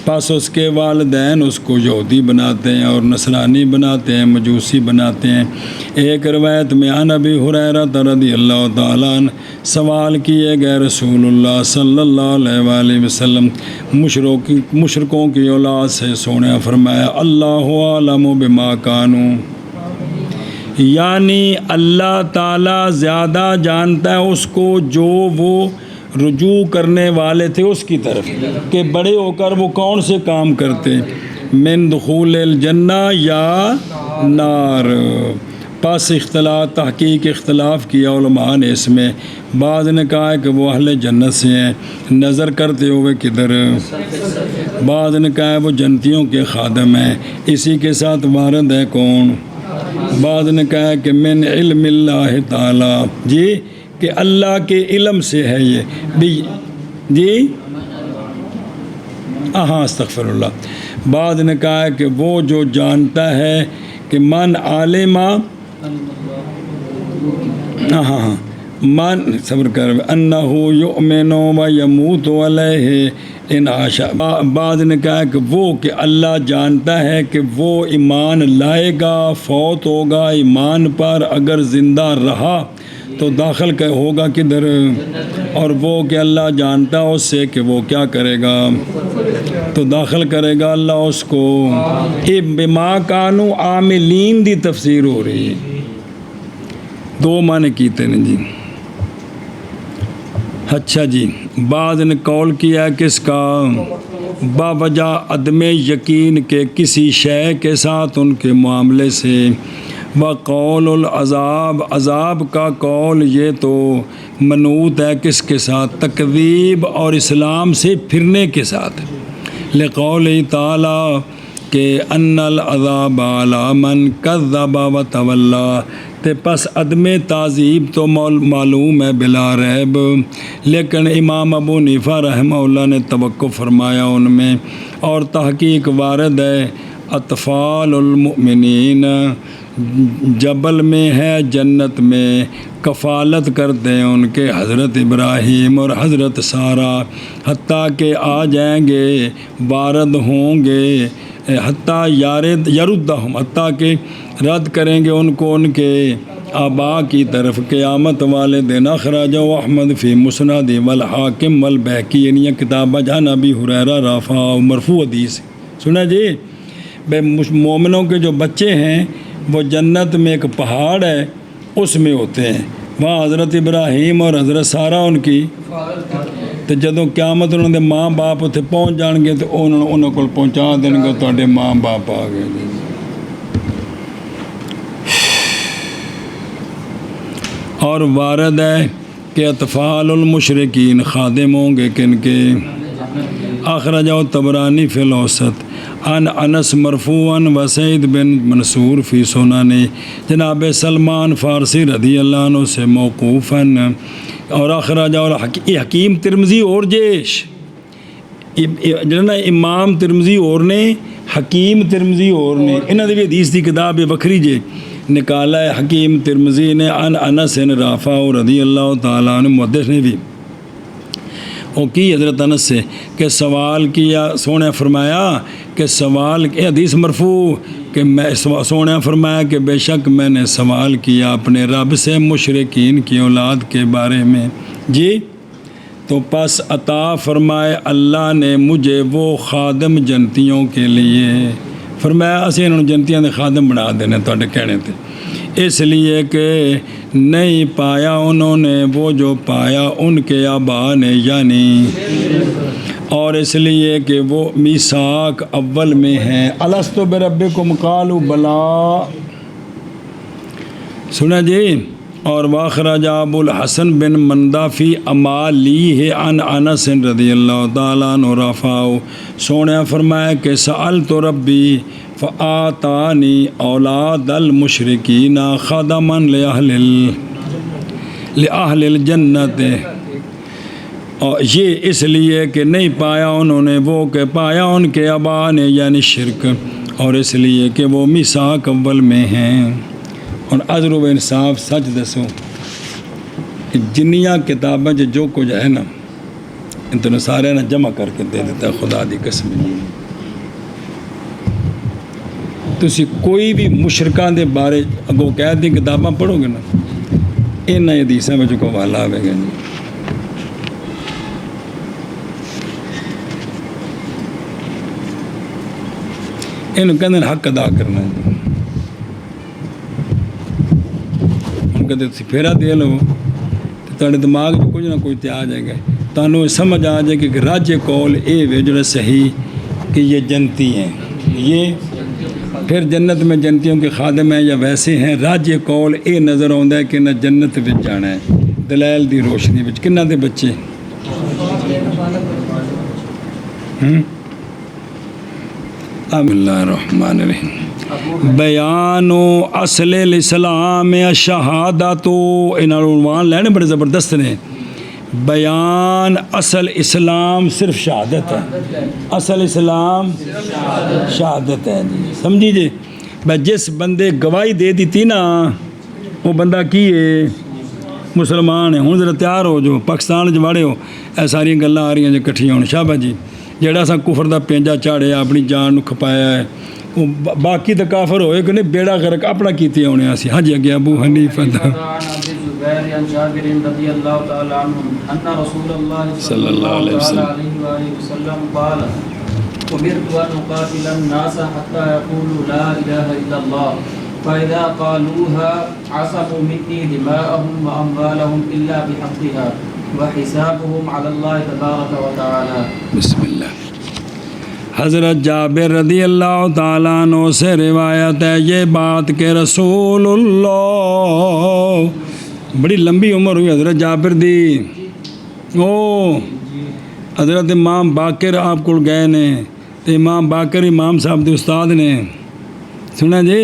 پس اس کے والدین اس کو یہودی بناتے ہیں اور نصرانی بناتے ہیں، مجوسی بناتے ہیں۔ ایک روایت میں عن ابی ہریرہ رضی اللہ تعالیٰ عنہ سوال کیے گئے رسول اللہ صلی اللہ علیہ وآلہ وسلم مشرکوں کی اولاد سے، سونے فرمایا اللہ عالم بما کانوا، یعنی اللہ تعالیٰ زیادہ جانتا ہے اس کو جو وہ رجوع کرنے والے تھے اس کی طرف، کہ بڑے ہو کر وہ کون سے کام کرتے، من دخول الجنہ یا نار۔ پس اختلاف تحقیق اختلاف کیا علماء نے اس میں، بعض نے کہا ہے کہ وہ اہل جنت سے ہیں نظر کرتے ہوئے کدھر، بعض نے کہا ہے وہ جنتیوں کے خادم ہیں، اسی کے ساتھ وارد ہے کون، بعض نے کہا ہے کہ من علم اللہ تعالی، جی کہ اللہ کے علم سے ہے یہ بھی جی، ہاں استغفر اللہ، بعض نے کہا ہے کہ وہ جو جانتا ہے کہ من عالمہ، ہاں من صبر کر انہ یؤمن و یموت علیہ ان عاشا، بعض نے کہا کہ وہ کہ اللہ جانتا ہے کہ وہ ایمان لائے گا، فوت ہوگا ایمان پر، اگر زندہ رہا تو داخل ہوگا کدھر، اور وہ کہ اللہ جانتا ہے اس سے کہ وہ کیا کرے گا، تو داخل کرے گا اللہ اس کو۔ بما کانوا عاملین دی تفسیر ہو رہی ہے، 2 معنی کیتے ہیں جی۔ اچھا جی، بعض نے قول کیا ہے کس کا، باوجہ عدم یقین کے کسی شے کے ساتھ ان کے معاملے سے، وقول العذاب، عذاب کا قول یہ تو منوط ہے کس کے ساتھ، تکذیب اور اسلام سے پھرنے کے ساتھ، لقول تعالی کہ ان العذاب علی من کذب وتولی، تے پس عدم تعذیب تو معلوم ہے بلا ریب، لیکن امام ابو حنیفہ رحمہ اللہ نے توقف فرمایا ان میں، اور تحقیق وارد ہے اطفال المؤمنین، جبل میں ہے جنت میں، کفالت کرتے ہیں ان کے حضرت ابراہیم اور حضرت سارہ، حتیٰ کہ آ جائیں گے، وارد ہوں گے، حتیٰ یردہم، حتیٰ کہ رد کریں گے ان کو ان کے آبا کی طرف قیامت والے دن۔ اخرجہ احمد فی مسند والحاکم والبیہقی، یعنی کتاب جہاں ابی ہریرہ رافع مرفوع حدیث۔ سنا جی، بے مومنوں کے جو بچے ہیں وہ جنت میں ایک پہاڑ ہے اس میں ہوتے ہیں، وہاں حضرت ابراہیم اور حضرت سارہ ان کی، تو جدوں قیامت انہوں نے ماں باپ اتنے پہنچ جان گے تو انہوں کو پہنچا دیں گے تواڈے ماں باپ آ گئے۔ اور وارد ہے کہ اطفال المشرکین خادم ہوں گے کن کے؟ اخرجہ طبرانی فی الاوسط عن انس مرفوعا وسعید بن منصور فی سنن، جناب سلمان فارسی رضی اللہ عنہ سے موقوفاً، اور اخرجہ اور حکیم ترمذی اور جیش، جنہاں امام ترمذی اور نے، حکیم ترمذی اور نے، انہاں دی بھی حدیث دی کتاب وکھری جے نکالا ہے حکیم ترمذی نے عن انس رافع رضی اللہ تعالیٰ عنہ، محدث نے بھی وہ کی حضرت انس سے کہ سوال کیا، سونے فرمایا کہ سوال، حدیث مرفوع کہ میں سونے فرمایا کہ بے شک میں نے سوال کیا اپنے رب سے مشرکین کی اولاد کے بارے میں، جی تو پس عطا فرمائے اللہ نے مجھے وہ خادم جنتیوں کے لیے، فرمایا اسی انہوں جنتیاں دے خادم بنا دینے تواڈے کہنے تے، اس لیے کہ نہیں پایا انہوں نے وہ جو پایا ان کے آبا نے، یعنی اور اس لیے کہ وہ میثاق اول میں ہیں، الستو بربکم قالوا بلا، سنا جی۔ اور واخرج ابو الحسن بن مندہ فی امالیہ عن انس رضی اللہ تعالیٰ عنہ رفع، سونے فرمایا کہ سألت ربی فآتانی اولاد المشرکین خدما لأہل الجنت، اور یہ اس لیے کہ نہیں پایا انہوں نے وہ کہ پایا ان کے آبا نے، یعنی شرک، اور اس لیے کہ وہ میثاق اول میں ہیں۔ اور عدل و انصاف سچ دسو کہ جنیاں کتابیں جو کچھ ہے نا ان سارے نے جمع کر کے دے دیتا ہے، خدا دی قسم۔ تسی کوئی بھی مشرکاں دے بارے اگوں کہہ دی کتاباں پڑھو گے نا، انہاں حدیثاں وچ کوئی حوالہ آوے گا نہیں۔ انہوں کہندے حق ادا کرنا ہے، کدے تسی پھیرا دے لو تو تواڈے دماغ میں کچھ نہ کچھ تے آ جائے گا، تانوں سمجھ آ جائے کہ راج قول اے وے جو صحیح کہ یہ جنتی ہیں، یہ پھر جنت میں جنتیوں کے خادم ہیں یا ویسے ہیں، راج قول اے نظر آتا ہے کہ نہ جنت وچ جانا ہے، دلائل دی روشنی وچ کنہ دے بچے بسم اللہ الرحمن الرحیم۔ بیان اصل الاسلام شہادت، انہاں عنوان لینے بڑے زبردست نے۔ بیان اصل اسلام صرف شہادت ہے، اصل اسلام شہادت ہے جی، سمجھی جی۔ بھائی جس بندے گواہی دے دیتی نا وہ بندہ کی ہے؟ مسلمان ہے۔ ہوں ذرا تیار ہو جو پاکستان جواڑے ہو اے ساری گلاں آ رہی ہیں جو کٹھیاں ہون، شاباش جی۔ جہاں سا کفر دا پینجا چاڑیا اپنی جان نو کھپایا ہے، وہ باقی تو کافر ہوئے کہ نہیں بیڑا غرق اپنا کیتے ہونے سی۔ ہاں جی اگے ابو حنیفہ صلی اللہ علیہ وسلم قال امرت ان اقاتل الناس حتى يقولوا لا اله الا الله فاذا قالوها عصموا مني دماءهم واموالهم الا بحقها وحسابهم على الله تبارك وتعالى۔ بسم اللہ۔ حضرت جابر رضی اللہ تعالیٰ عنہ سے روایت ہے یہ بات کہ رسول اللہ، بڑی لمبی عمر ہوئی حضرت جابر دی، او حضرت امام باقر آپ کو گئے نے، تو امام باقر امام صاحب دے استاد نے، سنا جی،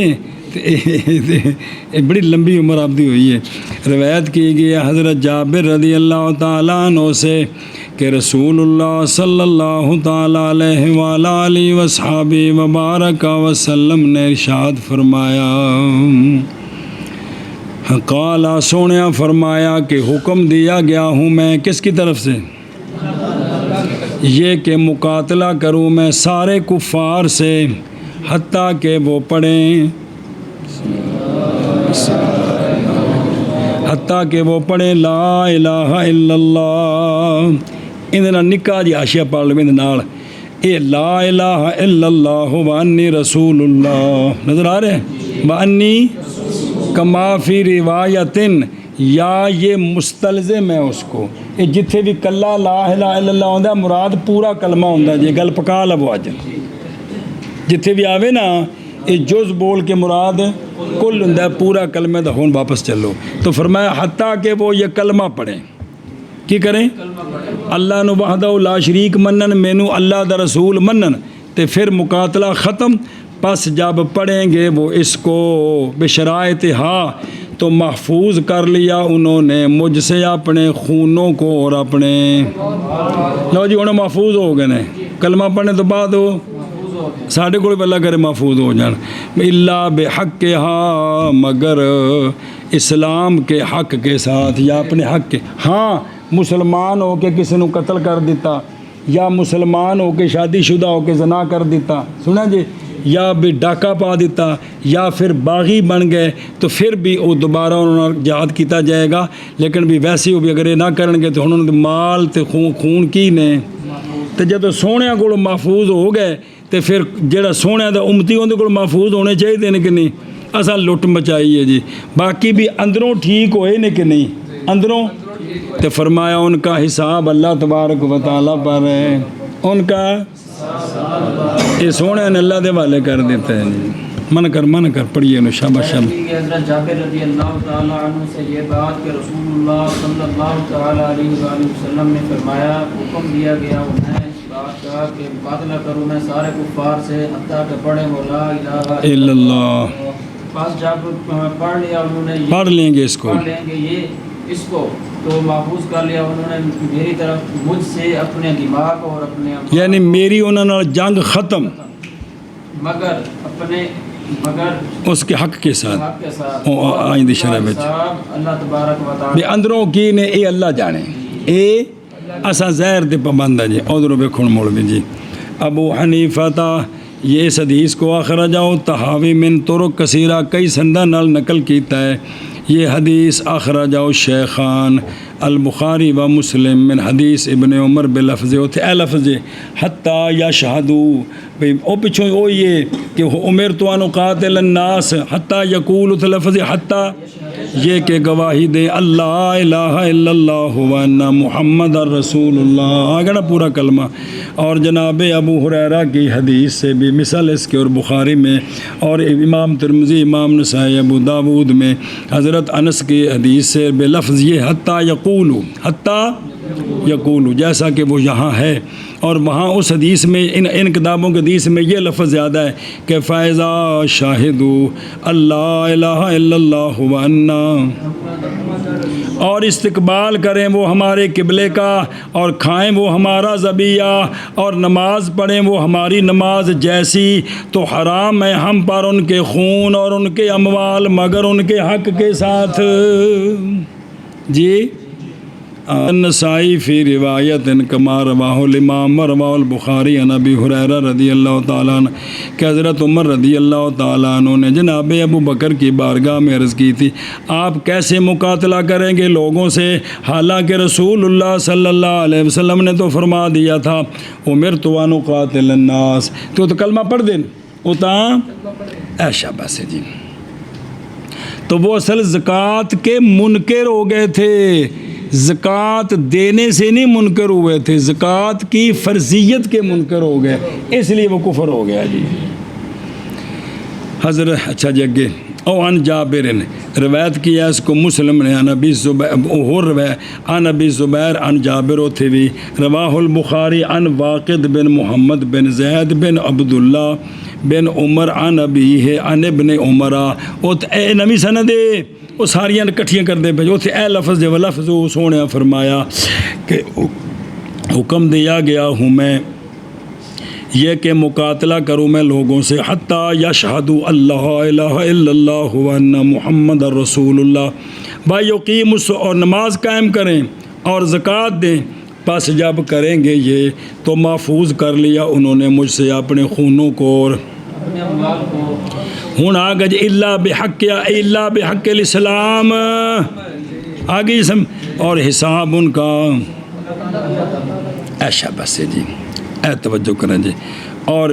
بڑی لمبی عمر آپ دی ہوئی ہے۔ روایت کی گئی ہے حضرت جابر رضی اللہ تعالیٰ عنہ سے کہ رسول اللہ صلی اللہ تعالیٰ علیہ وآلہ وصحابہ وبارک وسلم نے ارشاد فرمایا، قالا سونیا فرمایا کہ حکم دیا گیا ہوں میں کس کی طرف سے؟ یہ کہ مقاتلہ کروں میں سارے کفار سے حتیٰ کہ وہ پڑھیں لا الہ الا اللہ. اندھے نکا جی آشیا پڑھ لو نال، اے لا الہ الا اللہ وانی رسول اللہ نظر آ رہے ہیں، وانی کما فی روایتن، یا یہ مستلزم ہے اس کو، یہ جتھے بھی کلا لا الہ الا اللہ ہوندہ مراد پورا کلمہ ہوندہ جی، گل پکا لبو اج جتھے بھی آوے نا یہ جز بول کے مراد کل ہوندہ پورا کلمہ دا ہون واپس چلو. تو فرمایا حتیٰ کہ وہ یہ کلمہ پڑھیں، کی کریں؟ اللہ نو وحدہ لا شریک منن، مینو اللہ دا رسول منن، تے پھر مقاتلہ ختم. پس جب پڑھیں گے وہ اس کو بشرائط ہاں تو محفوظ کر لیا انہوں نے مجھ سے اپنے خونوں کو اور اپنے، لو جی انہوں محفوظ ہو گئے نے کلمہ پڑھنے تو بعد وہ ساڑھے کو بھی اللہ کرے محفوظ ہو جان. اللہ بحق ہاں، مگر اسلام کے حق کے ساتھ یا اپنے حق کے، ہاں مسلمان ہو کے کسی نے قتل کر دیتا، یا مسلمان ہو کے شادی شدہ ہو کے زنا کر دیتا، سنا جی، یا بھی ڈاکہ پا دیتا، یا پھر باغی بن گئے تو پھر بھی وہ دوبارہ انہوں نے جہاد کیتا جائے گا. لیکن بھی ویسے بھی اگر یہ نہ کرن گے تو انہوں نے مال تے خون کی نے، تو جب سونے کو محفوظ ہو گئے تو پھر جڑا سونے دا امتی اندر کو محفوظ ہونے چاہیے نے کہ نہیں. اصل لٹ مچائی ہے جی، باقی بھی اندروں ٹھیک ہوئے نے کہ نہیں اندروں. تو فرمایا ان کا حساب اللہ تبارک و تعالیٰ پر ہے، ان کا یہ سونے نے اللہ دے والے کر دیتے ہیں. من کر پڑھیے نو شاباش شاباش. حضرت جابر رضی اللہ تعالیٰ عنہ سے یہ بات کہ رسول اللہ صلی اللہ تعالیٰ علیہ وآلہ وسلم نے فرمایا، حکم دیا گیا انہیں اس بات کا کہ مقاتلہ کروں میں سارے کفار سے حتیٰ کہ پڑھیں وہ لا الہ الا اللہ. بس جب پڑھ لیا انہوں نے، پڑھ لیں گے اس کو، پڑھ لیں گے یہ اس کو، تو محفوظ کر لیا انہوں نے میری طرف مجھ سے اپنے دماغ اور اپنے، یعنی میری انہوں نے جنگ ختم مگر اپنے اس کے حق کے ساتھ آئندہ شرح میں اللہ تبارک و تعالی اندروں کی نے اے اللہ جانے، اے اسا زہر دے پابند جی. ادھروں ویکھن مولوی جی ابو حنیفہ تا یہ اس حدیث کو اخرجاؤ تحاوی من طرق کثیرہ، کئی سندہ نال نقل کیتا ہے. یہ حدیث اخرجاؤ شیخان البخاری و مسلم من حدیث ابن عمر بلفظ، اتھے اے لفظ حتیٰ یشہدو، او پچھوں او یہ کہ امرت ان اقاتل الناس حتیٰ یقول، اتھے لفظ حتیٰ یہ کہ گواہی دے اللہ الہ الا اللہ وان محمد رسول اللہ، آگے نا پورا کلمہ. اور جناب ابو ہریرہ کی حدیث سے بھی مثال اس کے، اور بخاری میں، اور امام ترمذی، امام نسائی، ابو داود میں حضرت انس کی حدیث سے بے لفظ یہ حتیٰ یقولو، حتیٰ یقولو، جیسا کہ وہ یہاں ہے. اور وہاں اس حدیث میں ان کتابوں کے حدیث میں یہ لفظ زیادہ ہے کہ فَإِذَا شَاهِدُوا اللہ الہ الا اللہ وَأَنَّا، اور استقبال کریں وہ ہمارے قبلے کا، اور کھائیں وہ ہمارا ذبیحہ، اور نماز پڑھیں وہ ہماری نماز جیسی، تو حرام ہے ہم پر ان کے خون اور ان کے اموال مگر ان کے حق کے ساتھ. جی النسائی فی روایت کما رواہ الامام رواہ البخاری عن ابی ہریرہ رضی اللہ تعالیٰ عنہ کہ حضرت عمر رضی اللہ تعالیٰ عنہ نے جناب ابو بکر کی بارگاہ میں عرض کی تھی، آپ کیسے مقاتلہ کریں گے لوگوں سے، حالانکہ رسول اللہ صلی اللہ علیہ وسلم نے تو فرما دیا تھا امرت ان اقاتل الناس. تو کلمہ پڑھ دیں اتاں ایشا بس جی. تو وہ اصل زکوٰۃ کے منکر ہو گئے تھے، زکوٰۃ دینے سے نہیں منکر ہوئے تھے، زکوٰۃ کی فرضیت کے منکر ہو گئے، اس لیے وہ کفر ہو گیا جی. حضرت اچھا جی اگے او عن جابر روایت کیا اس کو مسلم نے عن ابی زبیر، اور روایت عن ابی زبیر عن جابر ہوتے بھی رواہ البخاری عن واقد بن محمد بن زید بن عبداللہ بن عمر عن ابیہ عن ابن عمرہ. اے نمی سندے وہ ساریاں کٹھیاں کر دے پہ اتنے اے لفظ دے لفظ سونے فرمایا کہ حکم دیا گیا ہوں میں یہ کہ مقاتلہ کروں میں لوگوں سے حتیٰ یشہدوا اللہ الہ الا اللہ وان محمد رسول اللہ ویقیموا اور نماز قائم کریں اور زکوٰۃ دیں، پس جب کریں گے یہ تو محفوظ کر لیا انہوں نے مجھ سے اپنے خونوں کو اور ہوں آگے جی اللہ بحق الاسلام آگے اور حساب ان کا ایشا بس ہے جی، اے توجہ کریں جی۔ اور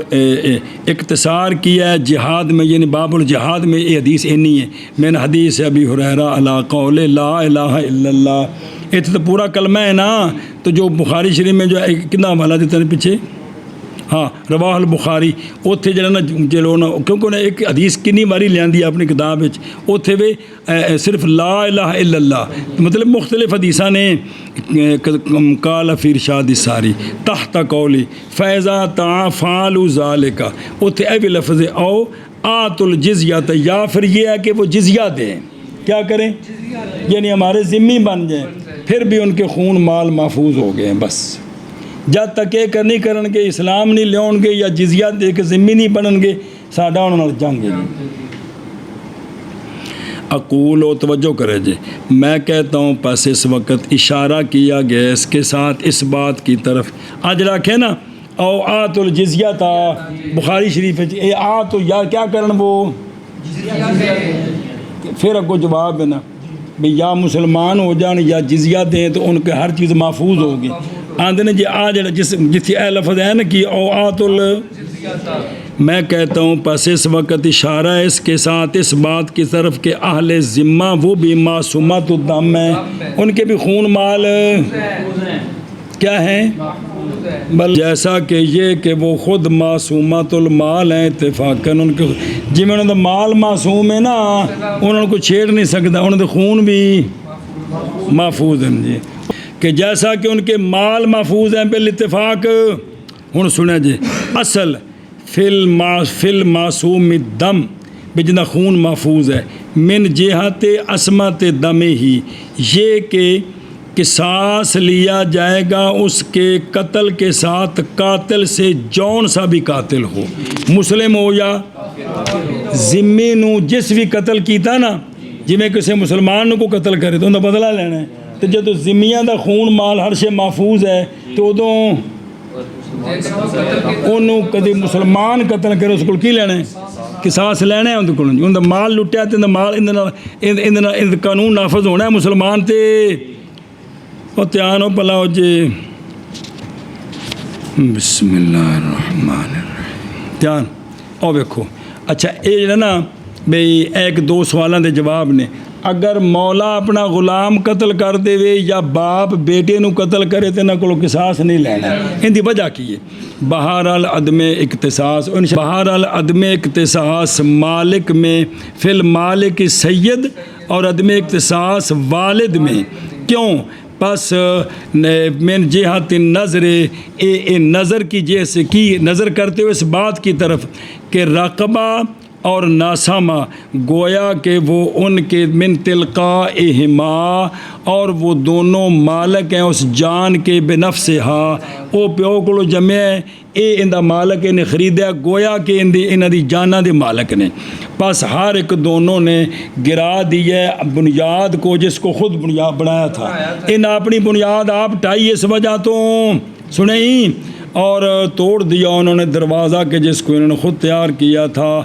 اختصار کیا ہے جہاد میں، یعنی باب الجہاد میں یہ حدیث اینی ہے، میں نے حدیث ابی ہریرہ علی قول لا الہ الا اللہ، یہ تو پورا کلمہ ہے نا، تو جو بخاری شریف میں جو کتنا حوالہ دیتے ہیں پیچھے، ہاں رواہ البخاری، اتنے جڑا نا چلو نا کیونکہ انہیں ایک حدیث کنی باری لیندی اپنی کتاب اتنے وے صرف لا الہ الا اللہ، مطلب مختلف حدیثاں نے قال فی ارشاد الساری تحت قولی فیضا فعلوا ذالک، اتنے اے بھی لفظ او آت الجزیہ، یا پھر یہ ہے کہ وہ جزیہ دیں، کیا کریں یعنی ہمارے ذمہ بن جائیں، پھر بھی ان کے خون مال محفوظ ہو گئے ہیں۔ بس جب تک یہ کرنی کرن گے اسلام نہیں لیون گے یا جزیہ دے کے ذمہ نہیں بنن گے، ساڈا انہاں نال جنگ ہے۔ اقول و توجہ کرے جی، میں کہتا ہوں پس اس وقت اشارہ کیا گیا اس کے ساتھ اس بات کی طرف، آج رکھے نا او آت الجزیہ تھا بخاری شریف اے آت یا کیا کرن وہ پھر اگو جواب ہے نا بھئی یا مسلمان ہو جان یا جزیہ دیں تو ان کے ہر چیز محفوظ ہوگی۔ آندھے نے جی آج جس اے لفظ ہے نا کہ او آت میں کہتا ہوں پس اس وقت اشارہ ہے اس کے ساتھ اس بات کی طرف کہ اہل ذمہ وہ بھی معصومات الدم ہیں، ان کے بھی خون مال کیا ہیں بل جیسا کہ یہ کہ وہ خود معصومات المال ہیں اتفاقاً، ان کے جی میں انہوں نے مال معصوم ہے نا، انہوں کو چھیڑ نہیں سکتا، انہوں نے خون بھی محفوظ ہیں جی، کہ جیسا کہ ان کے مال محفوظ ہیں بالاتفاق۔ ہن سنیں جی اصل فی المعصوم الدم بھی جنہ خون محفوظ ہے من جہت عصمت دم ہی، یہ کہ قصاص لیا جائے گا اس کے قتل کے ساتھ قاتل سے جون سا بھی قاتل ہو، مسلم ہو یا ذمی نو جس بھی قتل کیتا نا، جی میں کسی مسلمان نو کو قتل کرے تو انہوں بدلہ لینا ہے، تو جب ذمیاں دا خون مال ہر شے محفوظ ہے تو ادوں انہوں کدی مسلمان قتل کرے اس کو کی لینا ہے، قصاص لینا ہے ان کو، ان دا مال لٹیا تے مال ان قانون نافذ ہونا ہے مسلمان تے، اور تیان ہو پلا ہو جی بسم اللہ الرحمن الرحیم تیان او ویکھو۔ اچھا یہ جو نا بھئی ایک دو سوالاں دے جواب نے، اگر مولا اپنا غلام قتل کر دے وے یا باپ بیٹے نو قتل کرے تے نہ کو قصاص نہیں لینا، ان دی وجہ کی ہے بہرحال عدم اختصاص، بہرحال عدم اختصاص مالک میں فی المالک سید اور عدم اختصاص والد میں، کیوں پس من جہت نظر نظر کی جیسے کی نظر کرتے ہوئے اس بات کی طرف کہ رقبہ اور ناسامہ گویا کہ وہ ان کے من تلقائہما اور وہ دونوں مالک ہیں اس جان کے بنفسہا، او پیو کو جمع اے اندہ مالک نے خریدیا گویا کہ انہ دی جانہ دے مالک نے، پس ہر ایک دونوں نے گرا دیے بنیاد کو جس کو خود بنیاد بنایا تھا، ان اپنی بنیاد آپ ٹائی اس وجہ تو سنیں، اور توڑ دیا انہوں نے دروازہ کے جس کو انہوں نے خود تیار کیا تھا،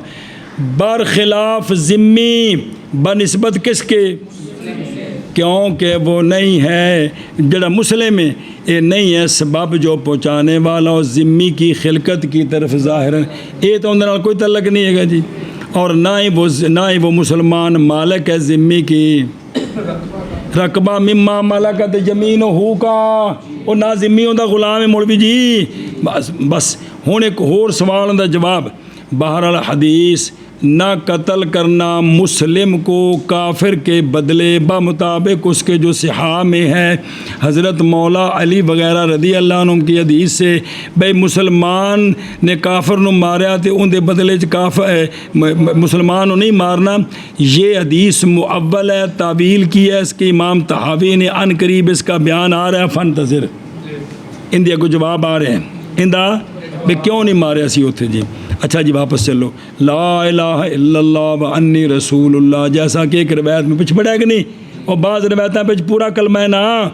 برخلاف ذمی بنسبت کس کے، کیونکہ وہ نہیں ہے جڑا مسلم ہے، یہ نہیں ہے سبب جو پہنچانے والا اور ذمی کی خلقت کی طرف ظاہر، یہ تو اندر کوئی تعلق نہیں ہے گا جی، اور نہ ہی وہ مسلمان مالک ہے ذمی کی، رقبہ مما ملکت یمینہ کا، اور نہ ذمی ہوندا غلام ہے مولوی جی، بس ہوں ایک اور سوال دا جواب، بہرحال حدیث نہ قتل کرنا مسلم کو کافر کے بدلے بمطابق اس کے جو صحاح میں ہے، حضرت مولا علی وغیرہ رضی اللہ عنہ کی حدیث سے بھئی مسلمان نے کافر نو ماریا تے ان دے بدلے مسلمان نو نہیں مارنا، یہ حدیث معول ہے، تعویل کی ہے اس کی امام طحاوی نے، عن قریب اس کا بیان آ رہا ہے، فانتظر اندے اگوں جواب آ رہے ہیں اندا بھی کیوں نہیں ماریا سی اتنے جی. اچھا جی واپس چلو. لا الہ الا اللہ و انی رسول اللہ جیسا کہ ایک روایت میں پچھ پڑھا کہ نہیں, اور بعض روایتیں پچھ پورا کلمہ ہے نا.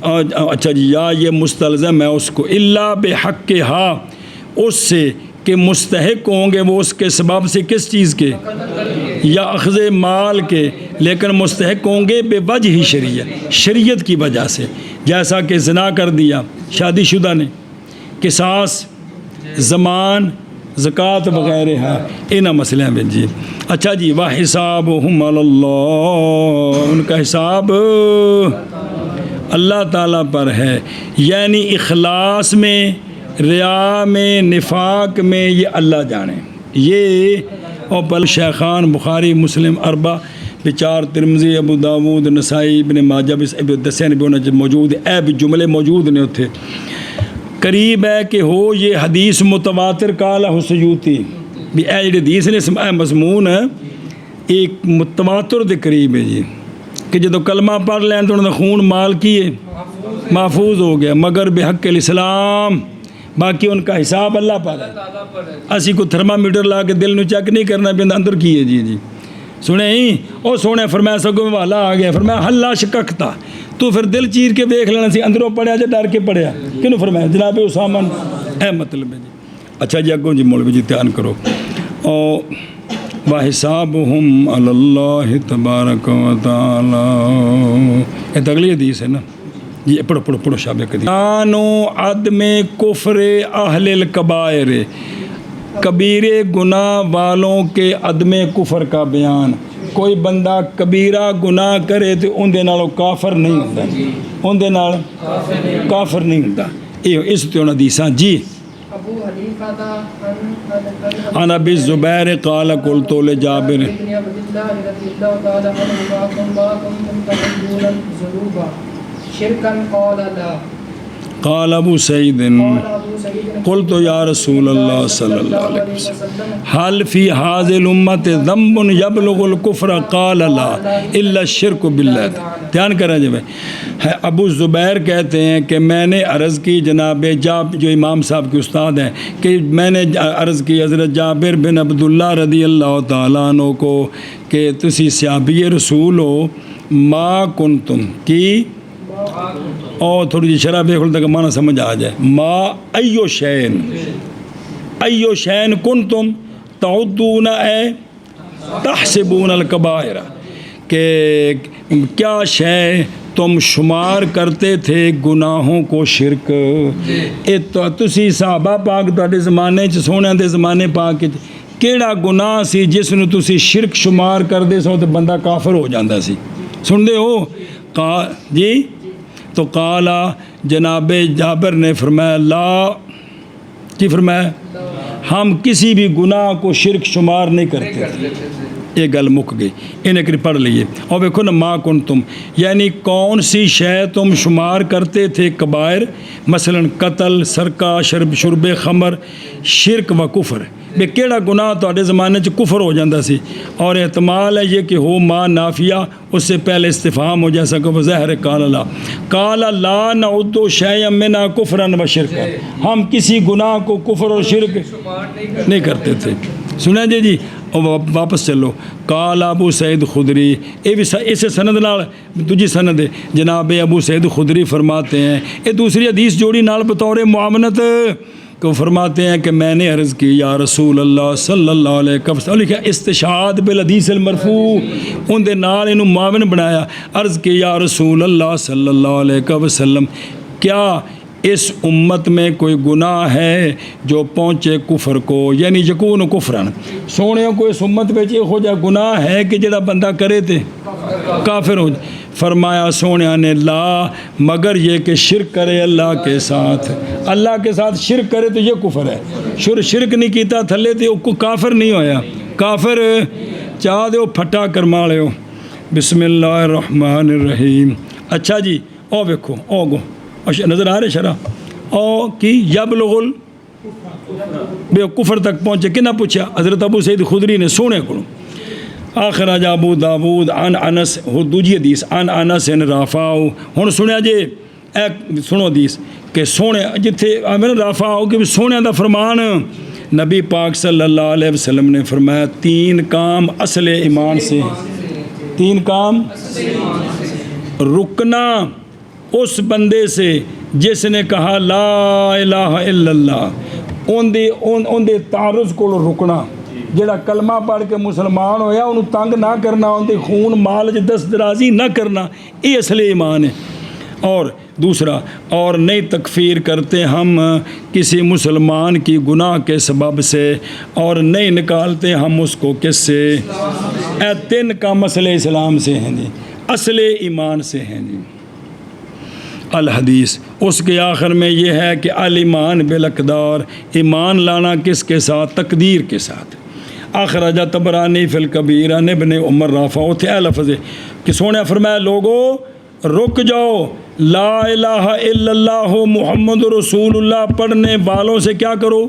اچھا جی یا یہ مستلزم ہے اس کو اللہ بحق کے ہاں اس سے کہ مستحق ہوں گے وہ اس کے سبب سے کس چیز کے, یا اخذ مال کے, لیکن مستحق ہوں گے بے وجہ ہی شریعت کی وجہ سے. جیسا کہ زنا کر دیا شادی شدہ نے, قصاص, زمان, زکوٰۃ وغیرہ ہے انہاں مسئلے میں جی. اچھا جی وَحِسَابُهُمْ عَلَى اللَّهِ ان کا حساب اللہ تعالیٰ پر ہے. یعنی اخلاص میں, ریا میں, نفاق میں یہ اللہ جانے. یہ اور پل شیخان بخاری مسلم اربع بچار ترمذی ابو داود نسائی ابن ماجہ دسین بھی موجود ہے. بھی جملے موجود نے اتھے. قریب ہے کہ ہو یہ حدیث متواتر قال سیوطی بھی اے جڑی حدیث نے مضمون ہے ایک متواتر دے قریب ہے جی, کہ جدو کلمہ پڑھ لین تو انہوں نے خون مال کیے محفوظ ہو گیا مگر بحق الاسلام. باقی ان کا حساب اللہ پر ہے. اسی کو تھرمامیٹر لا کے دل نو چیک نہیں کرنا پہنتا اندر کیے جی. جی سنے ہی او سونے فرمایا سگوں میں والا آ گیا, فرمایا حلا شککتا تو پھر دل چیر کے دیکھ لینا سی اندروں پڑھیا جا ڈر کے پڑھیا کینوں فرمایا جناب اسامن اے مطلب ہے جی. اچھا جی اگوں جی مولوی جی دھیان کرو. او وَحِسَابُهُمْ عَلَى اللَّهِ تَبَارَكَ وَتَعَالَى یہ تو اگلی حدیث ہے نا جی. پڑھو شابہ قدیم بیانو عدم کفر اہل الکبائر کبیرے گناہ والوں کے عدم کفر کا بیان. کوئی بندہ کبیرہ گناہ کرے تو اندے نالوں کافر نہیں ہوتا, اندے نال کافر نہیں ہوتا. یہ اس طرح حدیثاں جی. ابو حنیفہ عن ابی الزبیر قال قلت لجابر ابن عبد اللہ رضی اللہ تعالی عنہ ما کنتم تعبدون الذنوب شرکا قال لا قال ابو سعید قلت یا رسول اللہ صلی اللہ علیہ وسلم حل فی هذه الامت ذنب یبلغ الکفر قال لا الا الشرک باللہ. دھیان کریں جب ابو زبیر کہتے ہیں کہ میں نے عرض کی جناب جو امام صاحب کے استاد ہیں کہ میں نے عرض کی حضرت جابر بن عبداللہ رضی اللہ تعالیٰ عنہ کو کہ تسی صحابی رسول ہو ما کنتم کی اور تھوڑی جی شرح بے خلطہ کا معنی سمجھ آ جائے. ما ایو شین کنتم تعدون اے تحسبون الکبائر کہ کیا شے تم شمار کرتے تھے گناہوں کو شرک. تو تسی صحابہ پاک تواڈے زمانے چ سونے دے زمانے پاک کیڑا گناہ سی جس نو تسی شرک شمار کردے سو تے بندہ کافر ہو جاندا سی. سن دے ہو جی. تو قالا جناب جابر نے فرمایا لا کی فرمایا ہم کسی بھی گناہ کو شرک شمار نہیں کرتے. یہ گل مک گئی. انہیں کر پڑھ لیے اور دیکھو نا ما کنتم یعنی کون سی شے تم شمار کرتے تھے کبائر مثلا قتل سرقہ شرب خمر شرک و کفر بے کیڑا گناہ تواڈے زمانے چ کفر ہو جاندہ سی. اور احتمال ہے یہ کہ ہو ما نافیہ اس سے پہلے استفہام ہو جیسا کہ ظاہر قال لا نعد شیئا منها کفرا و شرکا ہم کسی گناہ کو کفر اور شرک نہیں کرتے تھے. سنیں جی. اور واپس چلو قال ابو سعید خدری یہ بھی اس سند نال دوجی سند ہے جناب ابو سعید خدری فرماتے ہیں یہ دوسری حدیث جوڑی نال بطور معاونت کو فرماتے ہیں کہ میں نے عرض کی یا رسول اللہ صلی اللہ علیہ وسلم لکھا استشہاد بالحدیث المرفوع ان دے نال انہوں معاون بنایا. عرض کی یا رسول اللہ صلی اللہ علیہ وسلم کیا اس امت میں کوئی گناہ ہے جو پہنچے کفر کو یعنی یکون کفرن سونے کو اس امت میں یہ ہو جا گناہ ہے کہ جڑا بندہ کرے تے کافر ہو جائے. فرمایا سونے نے لا مگر یہ کہ شرک کرے اللہ کے ساتھ شرک کرے تو یہ کفر ہے. شرک نہیں کیتا تھلے تے وہ کافر نہیں ہویا. کافر چاہ دے پھٹا کرما لے. بسم اللہ الرحمن الرحیم. اچھا جی او ویکھو او گو نظر آ رہے شرح او کی یبلغ بے کفر تک پہنچے کہ نہ پوچھا حضرت ابو سعید خدری نے سونے کو آخر آج ابو داود عن انس دوجی حدیث عن انس رافعہ ہن سنیا جے اے سنو حدیث کہ سونے جتھے میں رافع ہو کہ سونے دا فرمان نبی پاک صلی اللہ علیہ وسلم نے فرمایا 3 کام اصل ایمان سے ہیں 3 کام رکنا اس بندے سے جس نے کہا لا الہ الا اللہ ان دے تعرض کو رکنا جڑا کلمہ پڑھ کے مسلمان ہویا انہوں تنگ نہ کرنا ان دے خون مال دست درازی نہ کرنا یہ اصل ایمان ہے اور دوسرا اور نہیں تکفیر کرتے ہم کسی مسلمان کی گناہ کے سبب سے اور نہیں نکالتے ہم اس کو کس سے اے 3 کا مسئلہ اسلام سے ہیں جی اصل ایمان سے ہیں جی الحدیث اس کے آخر میں یہ ہے کہ الایمان بالاقدار ایمان لانا کس کے ساتھ تقدیر کے ساتھ اخرج طبرانی فی الکبیر عن ابن عمر رافع اتھے اے لفظ ہے کہ سونے فرمایا لوگو رک جاؤ لا الہ الا اللہ محمد رسول اللہ پڑھنے والوں سے کیا کرو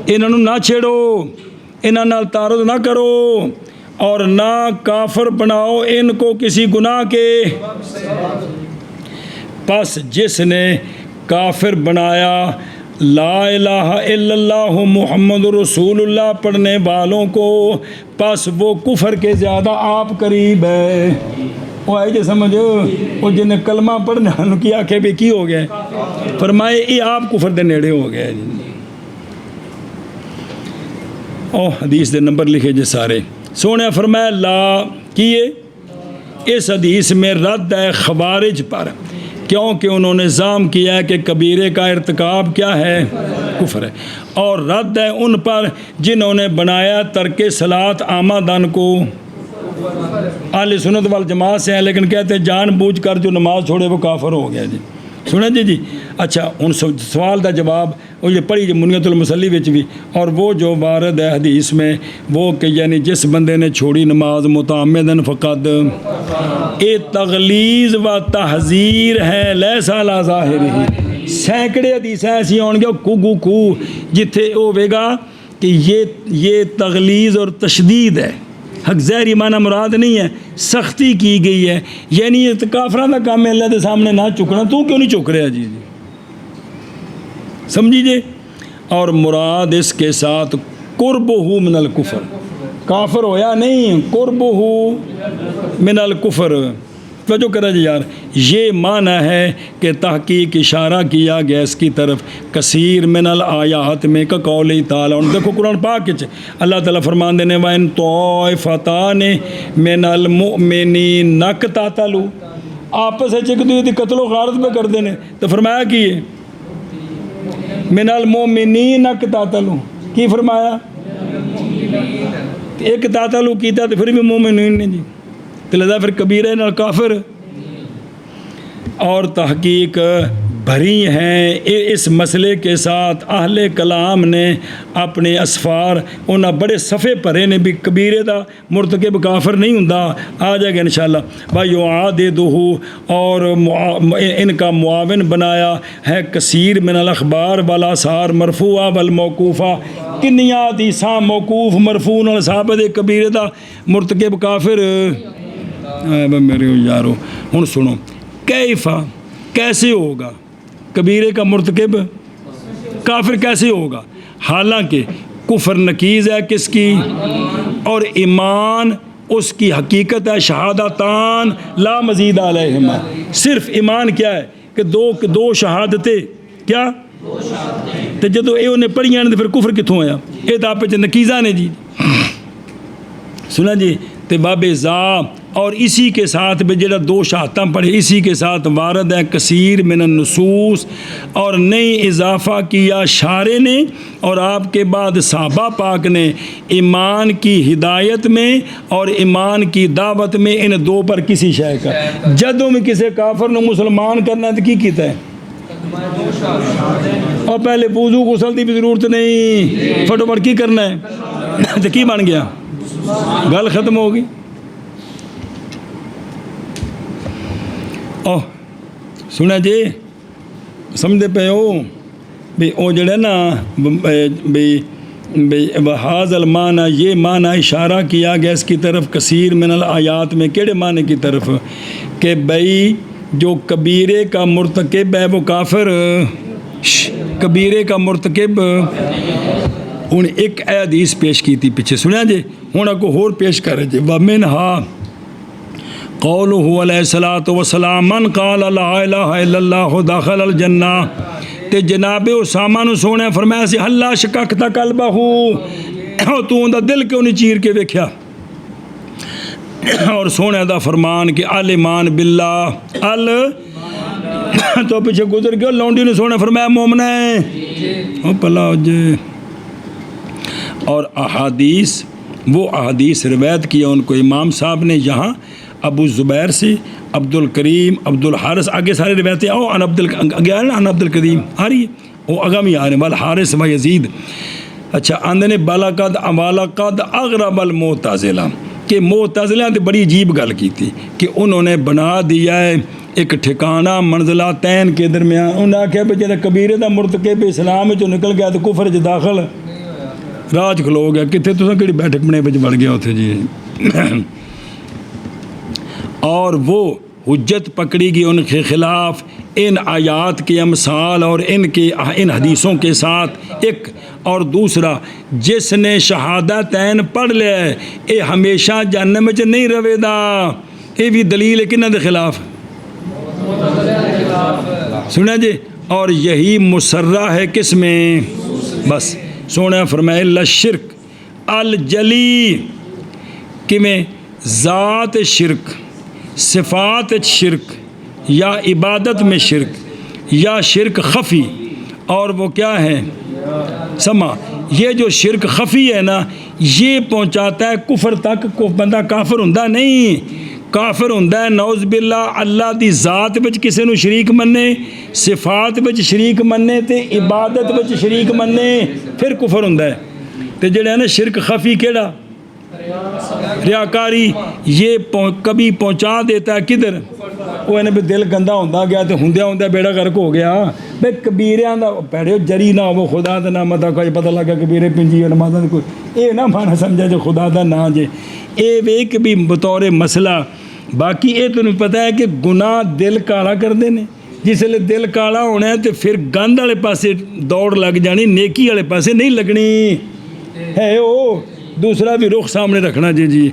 انہوں نہ چھیڑو انہوں نال تعارض نہ کرو اور نہ کافر بناؤ ان کو کسی گناہ کے پس جس نے کافر بنایا لا الہ الا اللہ محمد رسول اللہ پڑھنے والوں کو پس وہ کفر کے زیادہ آپ قریب ہے وہ آئی جے سمجھ وہ جن کلمہ پڑھنے کی آنکھیں بھی کی ہو گئے فرمائے یہ آپ کفر دے نیڑے ہو گئے او حدیث دے نمبر لکھے جے سارے سونے فرمایا لا کیے اس حدیث میں رد ہے خوارج پر کیونکہ انہوں نے ظام کیا ہے کہ کبیرے کا ارتکاب کیا ہے کفر ہے اور رد ہے ان پر جنہوں نے بنایا ترک صلاۃ عامدن کو اہل سنت والجماعت سے ہیں لیکن کہتے ہیں جان بوجھ کر جو نماز چھوڑے وہ کافر ہو گیا جی سنیں جی اچھا ان سوال دا جواب وہ یہ پڑھی منیت المصلی وچ بھی اور وہ جو وارد ہے حدیث میں وہ کہ یعنی جس بندے نے چھوڑی نماز متعمدن فقد اے تغلیظ و تحذیر ہے لیسا لا ظاہر ہی سینکڑے حدیث ایسی ہوں گے کو جتھے ہوے گا کہ یہ تغلیظ اور تشدید ہے حق ظاہری معنی مراد نہیں ہے سختی کی گئی ہے یعنی یہ کافران کا کام ہے اللہ کے سامنے نہ چکنا تو کیوں نہیں چک رہا جی سمجھیے اور مراد اس کے ساتھ قربہ من الکفر کافر ہویا نہیں قربہ من الکفر توجہ کرا جی یار یہ معنی ہے کہ تحقیق اشارہ کیا گیا اس کی طرف کثیر من الآیات میں کا قول تعالیٰ دیکھو قرآن پاک اللہ تعالیٰ فرمان دینے وَإِن طَائِفَتَانِ مِنَ الْمُؤْمِنِينَ اقْتَتَلُوا آپس ہے چکتے ہوئے قتل و غارت پہ کر دینے تو فرمایا کی ہے من المؤمنین اقتتلوا کی فرمایا ایک اقتتلوا کیتا تو پھر بھی مومنین نے جی تو لذا پھر کبیرہ نال کافر اور تحقیق بھری ہیں اس مسئلے کے ساتھ اہل کلام نے اپنے اسفار انہاں بڑے صفحے پڑھے نے بھی کبیرے دا مرتکب کافر نہیں ہوندا آ جائے گا انشاءاللہ وَيُعَادِدُهُ اور ان کا معاون بنایا ہے کثیر من الاخبار والآثار مرفوعہ والموقوفہ کنیاں حدیثاں موقوف مرفوع اور ثابت کبیرے دا مرتکب کافر میرے یارو ہن سنو کیفا کیسے ہوگا کبیرے کا مرتکب کافر کیسے ہوگا حالانکہ کفر نکیز ہے کس کی اور ایمان اس کی حقیقت ہے شہادتان لا مزید علیہما صرف ایمان کیا ہے کہ دو شہادتیں کیا تو جدو یہ انہیں پڑھیاں نے پھر کفر کتوں آیا یہ تو آپ نکیزہ نے جی سنا جی تے باب زا اور اسی کے ساتھ بھی جڑا 2 شہادتاں پڑھے اسی کے ساتھ وارد ہے کثیر من النصوص اور نئی اضافہ کیا شارع نے اور آپ کے بعد صحابہ پاک نے ایمان کی ہدایت میں اور ایمان کی دعوت میں ان 2 پر کسی شے کا جدوں میں کسی کافر نے مسلمان کرنا ہے تو کی کیتا ہے اور پہلے وضو غسل دی بھی ضرورت نہیں فٹوفٹ کی کرنا ہے تو کی بن گیا گل ختم ہوگی اوہ سنا جی سمجھے پہ ہو بھی وہ جڑے نا بحاظ المعنی یہ معنی اشارہ کیا گیا اس کی طرف کثیر من الآیات میں کیڑے معنی کی طرف کہ بھئی جو کبیرے کا مرتکب ہے وہ کافر، کبیرے کا مرتکب ہوں ایک حدیث پیش کی تھی پیچھے سنیا جی، ہوں اگوں ہور پیش کر رہے جی وَمِنْهَا قَوْلُهُ عَلَيْهِ الصَّلَاةُ وَالسَّلَامُ مَنْ قَالَ لَا إِلَٰهَ إِلَّا اللَّهُ دَخَلَ الْجَنَّةَ تے جناب اسامہ نو سونے فرمایا سی اللہ شککتا قلبہ تو اوندا دل کیوں نہیں چیر کے ویکھیا، اور سونے دا فرمان کہ الایمان باللہ تو پیچھے گزر گیا لونڈی نے سونے فرمایا مومن ہے او پلا جے۔ اور احادیث وہ احادیث روایت کیا ان کو امام صاحب نے یہاں ابو زبیر سے، عبد الکریم، عبد الحارث، آگے سارے روایتیں آؤ ان عبد الکریم آ رہی ہے وہ اگم ہی آ رہے ہیں والحارث و یزید۔ اچھا آندے نے بالقد اغرب المعتزلہ کہ معتزلہ نے بڑی عجیب گل کی تھی کہ انہوں نے بنا دیا ہے ایک ٹھکانہ منزلتین کے درمیان، انہوں نے آخیا بھی جہاں کبیرے دا مرتکب اسلام جو نکل گیا تو کفر جو داخل راج کھلو گیا، کتنے تو کہڑی بیٹھک بنے بچ بڑھ گیا ہوتے جی۔ اور وہ حجت پکڑی گئی ان کے خلاف ان آیات کے امثال اور ان حدیثوں کے ساتھ ایک، اور دوسرا جس نے شہادتین پڑھ لیا ہے اے ہمیشہ جہنم میں نہیں رہے دا، یہ بھی دلیل ہے کنہ دے خلاف سنیں جی، اور یہی مسرہ ہے کس میں، بس سونے فرمائے لشرک الجلی کہ میں ذات شرک، صفات شرک، یا عبادت میں شرک، یا شرک خفی، اور وہ کیا ہے سما یہ جو شرک خفی ہے نا یہ پہنچاتا ہے کفر تک، بندہ کافر ہوندا نہیں، کافر ہوندا ہے نعوذ باللہ اللہ دی ذات وچ کسے نو شریک مننے، صفات وچ شریک مننے تے عبادت وچ شریک مننے، پھر کفر ہوندا ہے۔ تے جڑا ہے نا شرک خفی کیڑا ریاکاری، یہ کبھی پہنچا دیتا ہے کدھر، وہ انہیں بھی دل گندہ ہوندہ گیا تو ہوندہ بیڑا غرق ہو گیا، بے کبیرے دا پیڑے جری نہ ہو خدا دا نام دا کوئی پتہ لگا کبیرے پنجی اور نمازہ دا کوئی اے نہ مانا سمجھا جو خدا دا نا جے اے ایک بھی بطور مسئلہ۔ باقی اے تو نہیں پتہ ہے کہ گناہ دل کالا کر دینے، جس لئے دل کالا ہونا ہے تو پھر گند والے پاسے دوڑ لگ جانی، نیکی والے پاسے نہیں لگنی ہے، وہ دوسرا بھی رخ سامنے رکھنا جی۔